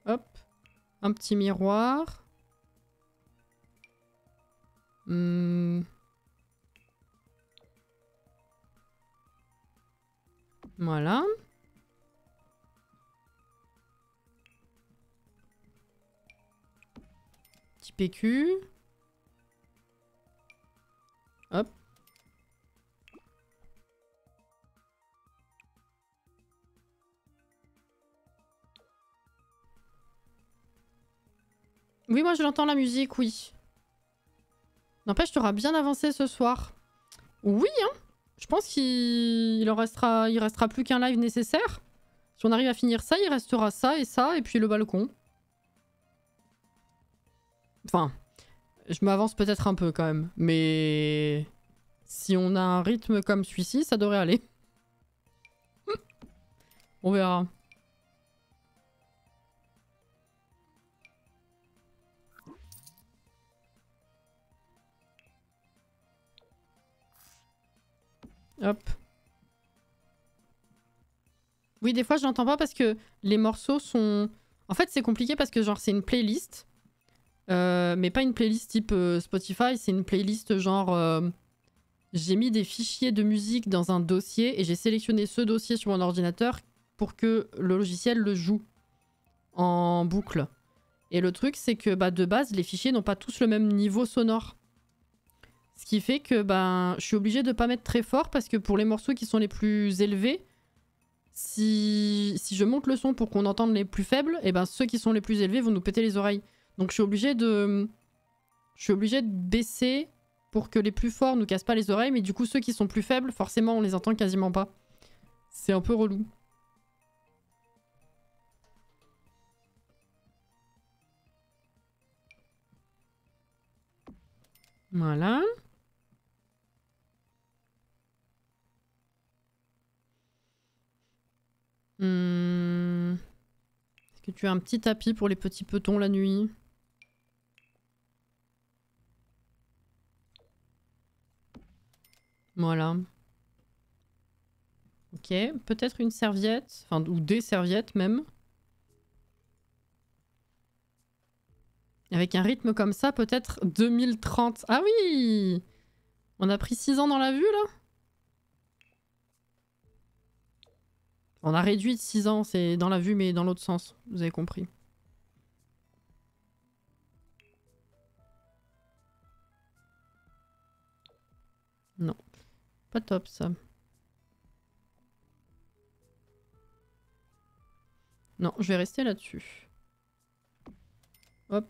Hop, un petit miroir. Voilà. Petit PQ. Hop. Oui, moi je l'entends la musique, oui. N'empêche, tu auras bien avancé ce soir. Oui, hein. Je pense qu'il restera plus qu'un live nécessaire. Si on arrive à finir ça, il restera ça, et puis le balcon. Enfin, je m'avance peut-être un peu quand même. Mais si on a un rythme comme celui-ci, ça devrait aller. On verra. Hop. Oui, des fois, je l'entends pas parce que les morceaux sont En fait, c'est compliqué parce que genre c'est une playlist, mais pas une playlist type Spotify, c'est une playlist genre... j'ai mis des fichiers de musique dans un dossier et j'ai sélectionné ce dossier sur mon ordinateur pour que le logiciel le joue en boucle. Et le truc, c'est que bah, de base, les fichiers n'ont pas tous le même niveau sonore. Ce qui fait que ben, je suis obligée de pas mettre très fort parce que pour les morceaux qui sont les plus élevés, si je monte le son pour qu'on entende les plus faibles, et ben ceux qui sont les plus élevés vont nous péter les oreilles. Donc je suis obligée de baisser pour que les plus forts nous cassent pas les oreilles, mais du coup ceux qui sont plus faibles, forcément on les entend quasiment pas. C'est un peu relou. Voilà. Est-ce que tu as un petit tapis pour les petits petons la nuit? Voilà. Ok, peut-être une serviette, enfin, ou des serviettes même. Avec un rythme comme ça, peut-être 2030. Ah oui! On a pris 6 ans dans la vue là? On a réduit de 6 ans, c'est dans la vue mais dans l'autre sens, vous avez compris. Non, pas top ça. Non, je vais rester là-dessus. Hop.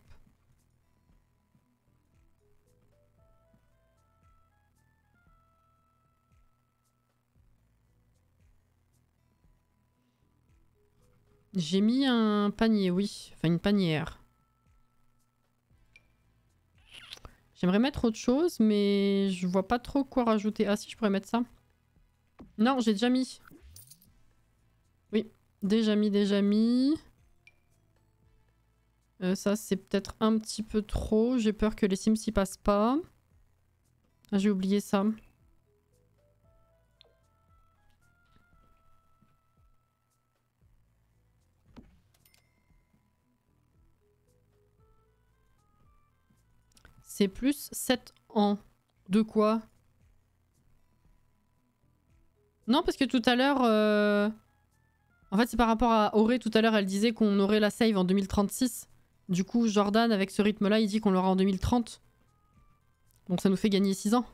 J'ai mis un panier, oui. Enfin, une panière. J'aimerais mettre autre chose, mais je vois pas trop quoi rajouter. Ah si, je pourrais mettre ça. Non, j'ai déjà mis. Oui, déjà mis, déjà mis. Ça, c'est peut-être un petit peu trop. J'ai peur que les Sims y passent pas. Ah, j'ai oublié ça. C'est plus 7 ans. De quoi? Non, parce que tout à l'heure... En fait, c'est par rapport à Auré. Tout à l'heure, elle disait qu'on aurait la save en 2036. Du coup, Jordan, avec ce rythme-là, il dit qu'on l'aura en 2030. Donc ça nous fait gagner 6 ans.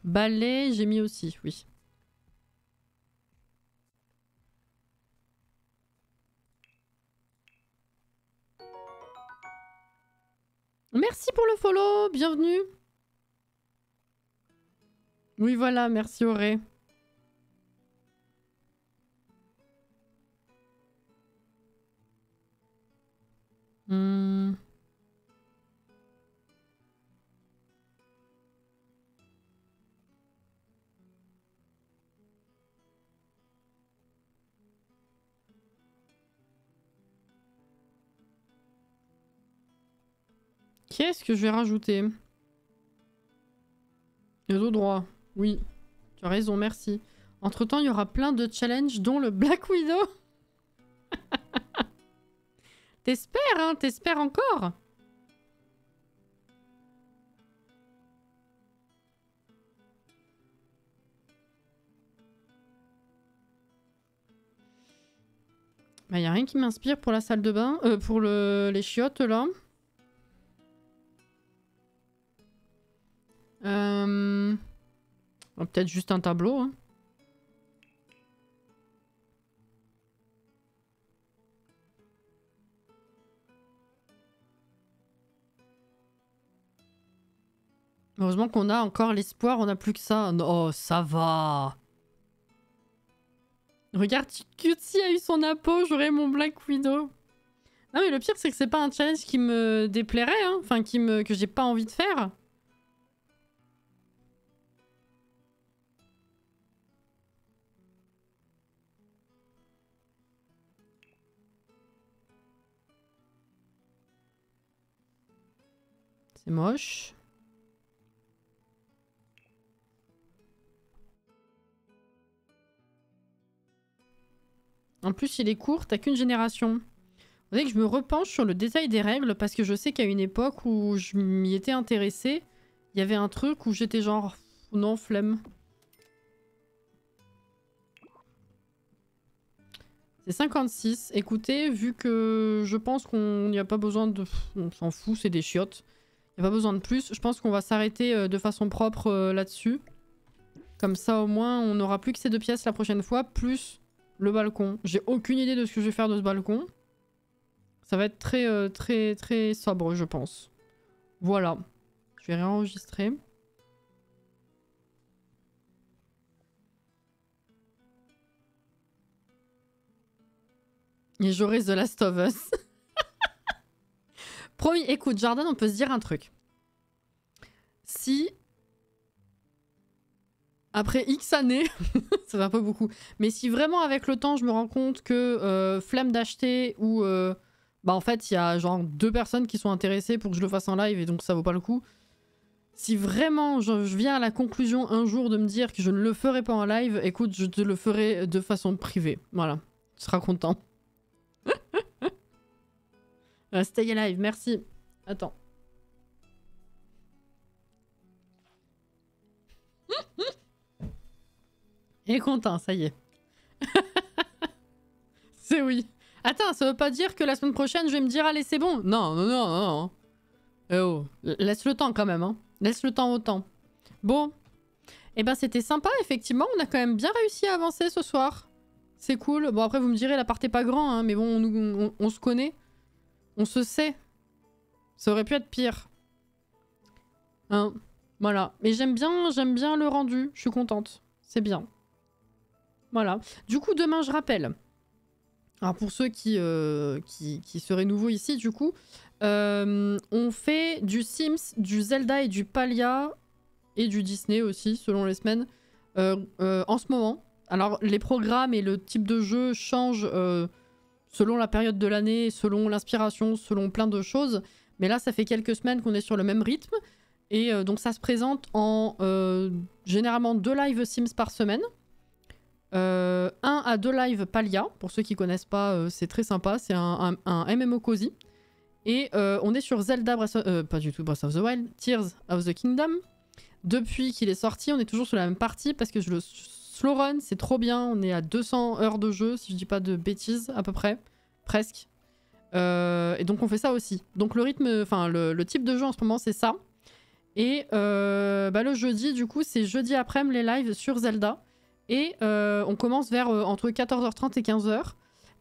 Balai, j'ai mis aussi, oui. Merci pour le follow, bienvenue. Oui, voilà, merci Auré. Qu'est-ce que je vais rajouter? Le dos droit, oui. Tu as raison, merci. Entre-temps, il y aura plein de challenges, dont le Black Widow. T'espères, hein? T'espères encore? Bah, y a rien qui m'inspire pour la salle de bain. Pour les chiottes, là. Peut-être juste un tableau, hein. Heureusement qu'on a encore l'espoir, on n'a plus que ça. Oh, ça va. Regarde, Cutie a eu son appo, j'aurai mon Black Widow. Non mais le pire c'est que c'est pas un challenge qui me déplairait, hein. Enfin que j'ai pas envie de faire. C'est moche. En plus, il est court, t'as qu'une génération. Vous savez que je me repenche sur le détail des règles parce que je sais qu'à une époque où je m'y étais intéressée, il y avait un truc où j'étais genre non, flemme. C'est 56. Écoutez, vu que je pense qu'on n'y a pas besoin de... On s'en fout, c'est des chiottes. Il n'y a pas besoin de plus. Je pense qu'on va s'arrêter de façon propre là-dessus. Comme ça, au moins, on n'aura plus que ces 2 pièces la prochaine fois, plus le balcon. J'ai aucune idée de ce que je vais faire de ce balcon. Ça va être très sobre, je pense. Voilà. Je vais réenregistrer. Et j'aurai The Last of Us. Promis, écoute, Jordan, on peut se dire un truc. Si... Après X années, ça va pas beaucoup, mais si vraiment avec le temps je me rends compte que flemme d'acheter ou bah en fait il y a genre 2 personnes qui sont intéressées pour que je le fasse en live et donc ça vaut pas le coup. Si vraiment je viens à la conclusion un jour de me dire que je ne le ferai pas en live, écoute, je te le ferai de façon privée. Voilà, tu seras content. Stay alive, merci. Attends. Il est content, ça y est. C'est oui. Attends, ça veut pas dire que la semaine prochaine, je vais me dire, allez, c'est bon. Non, non, non, non. Eh oh, laisse le temps quand même, hein. Laisse le temps au temps. Bon. Eh ben, c'était sympa, effectivement. On a quand même bien réussi à avancer ce soir. C'est cool. Bon, après, vous me direz, l'appart est pas grand, hein, mais bon, on se connaît. On se sait. Ça aurait pu être pire. Hein. Voilà. Mais j'aime bien le rendu. Je suis contente. C'est bien. Voilà. Du coup, demain, je rappelle. Alors, pour ceux qui seraient nouveaux ici, du coup, on fait du Sims, du Zelda et du Palia et du Disney aussi, selon les semaines, en ce moment. Alors, les programmes et le type de jeu changent selon la période de l'année, selon l'inspiration, selon plein de choses. Mais là, ça fait quelques semaines qu'on est sur le même rythme. Et donc, ça se présente en généralement 2 lives Sims par semaine. 1 à 2 lives Palia, pour ceux qui connaissent pas, c'est très sympa, c'est un MMO cozy. Et on est sur Zelda pas du tout Breath of the Wild, Tears of the Kingdom. Depuis qu'il est sorti, on est toujours sur la même partie parce que je le slow run, c'est trop bien. On est à 200 heures de jeu, si je dis pas de bêtises, à peu près, presque. Et donc on fait ça aussi. Donc le rythme, enfin le type de jeu en ce moment, c'est ça. Et le jeudi, du coup, c'est jeudi après-midi les lives sur Zelda. Et on commence vers entre 14h30 et 15h.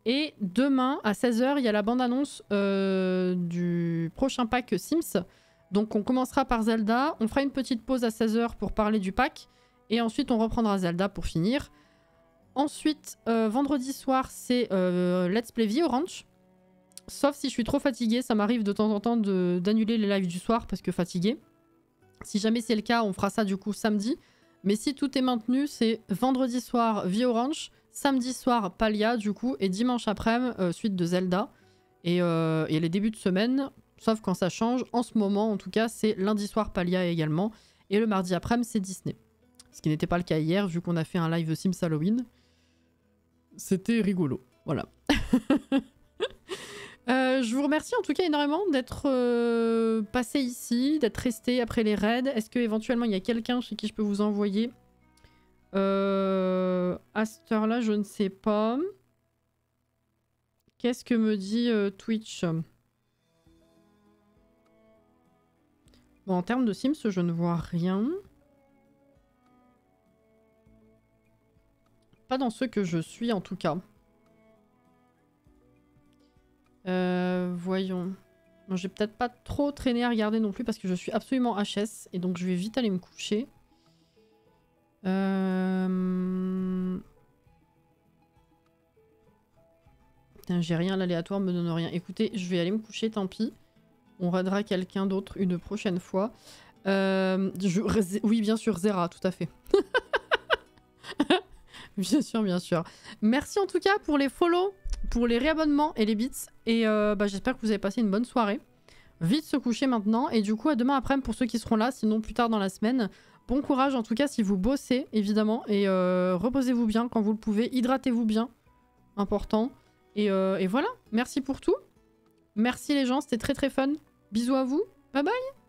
Et demain, à 16h, il y a la bande-annonce du prochain pack Sims. Donc on commencera par Zelda. On fera une petite pause à 16h pour parler du pack. Et ensuite, on reprendra Zelda pour finir. Ensuite, vendredi soir, c'est Let's Play Vie Orange. Sauf si je suis trop fatiguée. Ça m'arrive de temps en temps d'annuler les lives du soir parce que fatiguée. Si jamais c'est le cas, on fera ça du coup samedi. Mais si tout est maintenu, c'est vendredi soir Vie Orange, samedi soir Palia du coup, et dimanche après-midi, suite de Zelda. Et les débuts de semaine, sauf quand ça change, en ce moment en tout cas, c'est lundi soir Palia également. Et le mardi après-midi, c'est Disney. Ce qui n'était pas le cas hier, vu qu'on a fait un live Sims Halloween. C'était rigolo, voilà. Je vous remercie en tout cas énormément d'être passé ici, d'être resté après les raids. Est-ce qu'éventuellement il y a quelqu'un chez qui je peux vous envoyer à cette heure-là, je ne sais pas. Qu'est-ce que me dit Twitch? Bon, en termes de Sims, je ne vois rien. Pas dans ceux que je suis en tout cas. Voyons. Bon, j'ai peut-être pas trop traîné à regarder non plus parce que je suis absolument HS et donc je vais vite aller me coucher. J'ai rien, l'aléatoire me donne rien. Écoutez, je vais aller me coucher, tant pis. On raidera quelqu'un d'autre une prochaine fois. Oui, bien sûr, Zera, tout à fait. Bien sûr, bien sûr. Merci en tout cas pour les follow, pour les réabonnements et les bits. Et j'espère que vous avez passé une bonne soirée. Vite se coucher maintenant. Et du coup, à demain après-midi pour ceux qui seront là, sinon plus tard dans la semaine. Bon courage en tout cas si vous bossez, évidemment. Et reposez-vous bien quand vous le pouvez. Hydratez-vous bien. important. Et voilà, merci pour tout. Merci les gens, c'était très très fun. Bisous à vous, bye bye.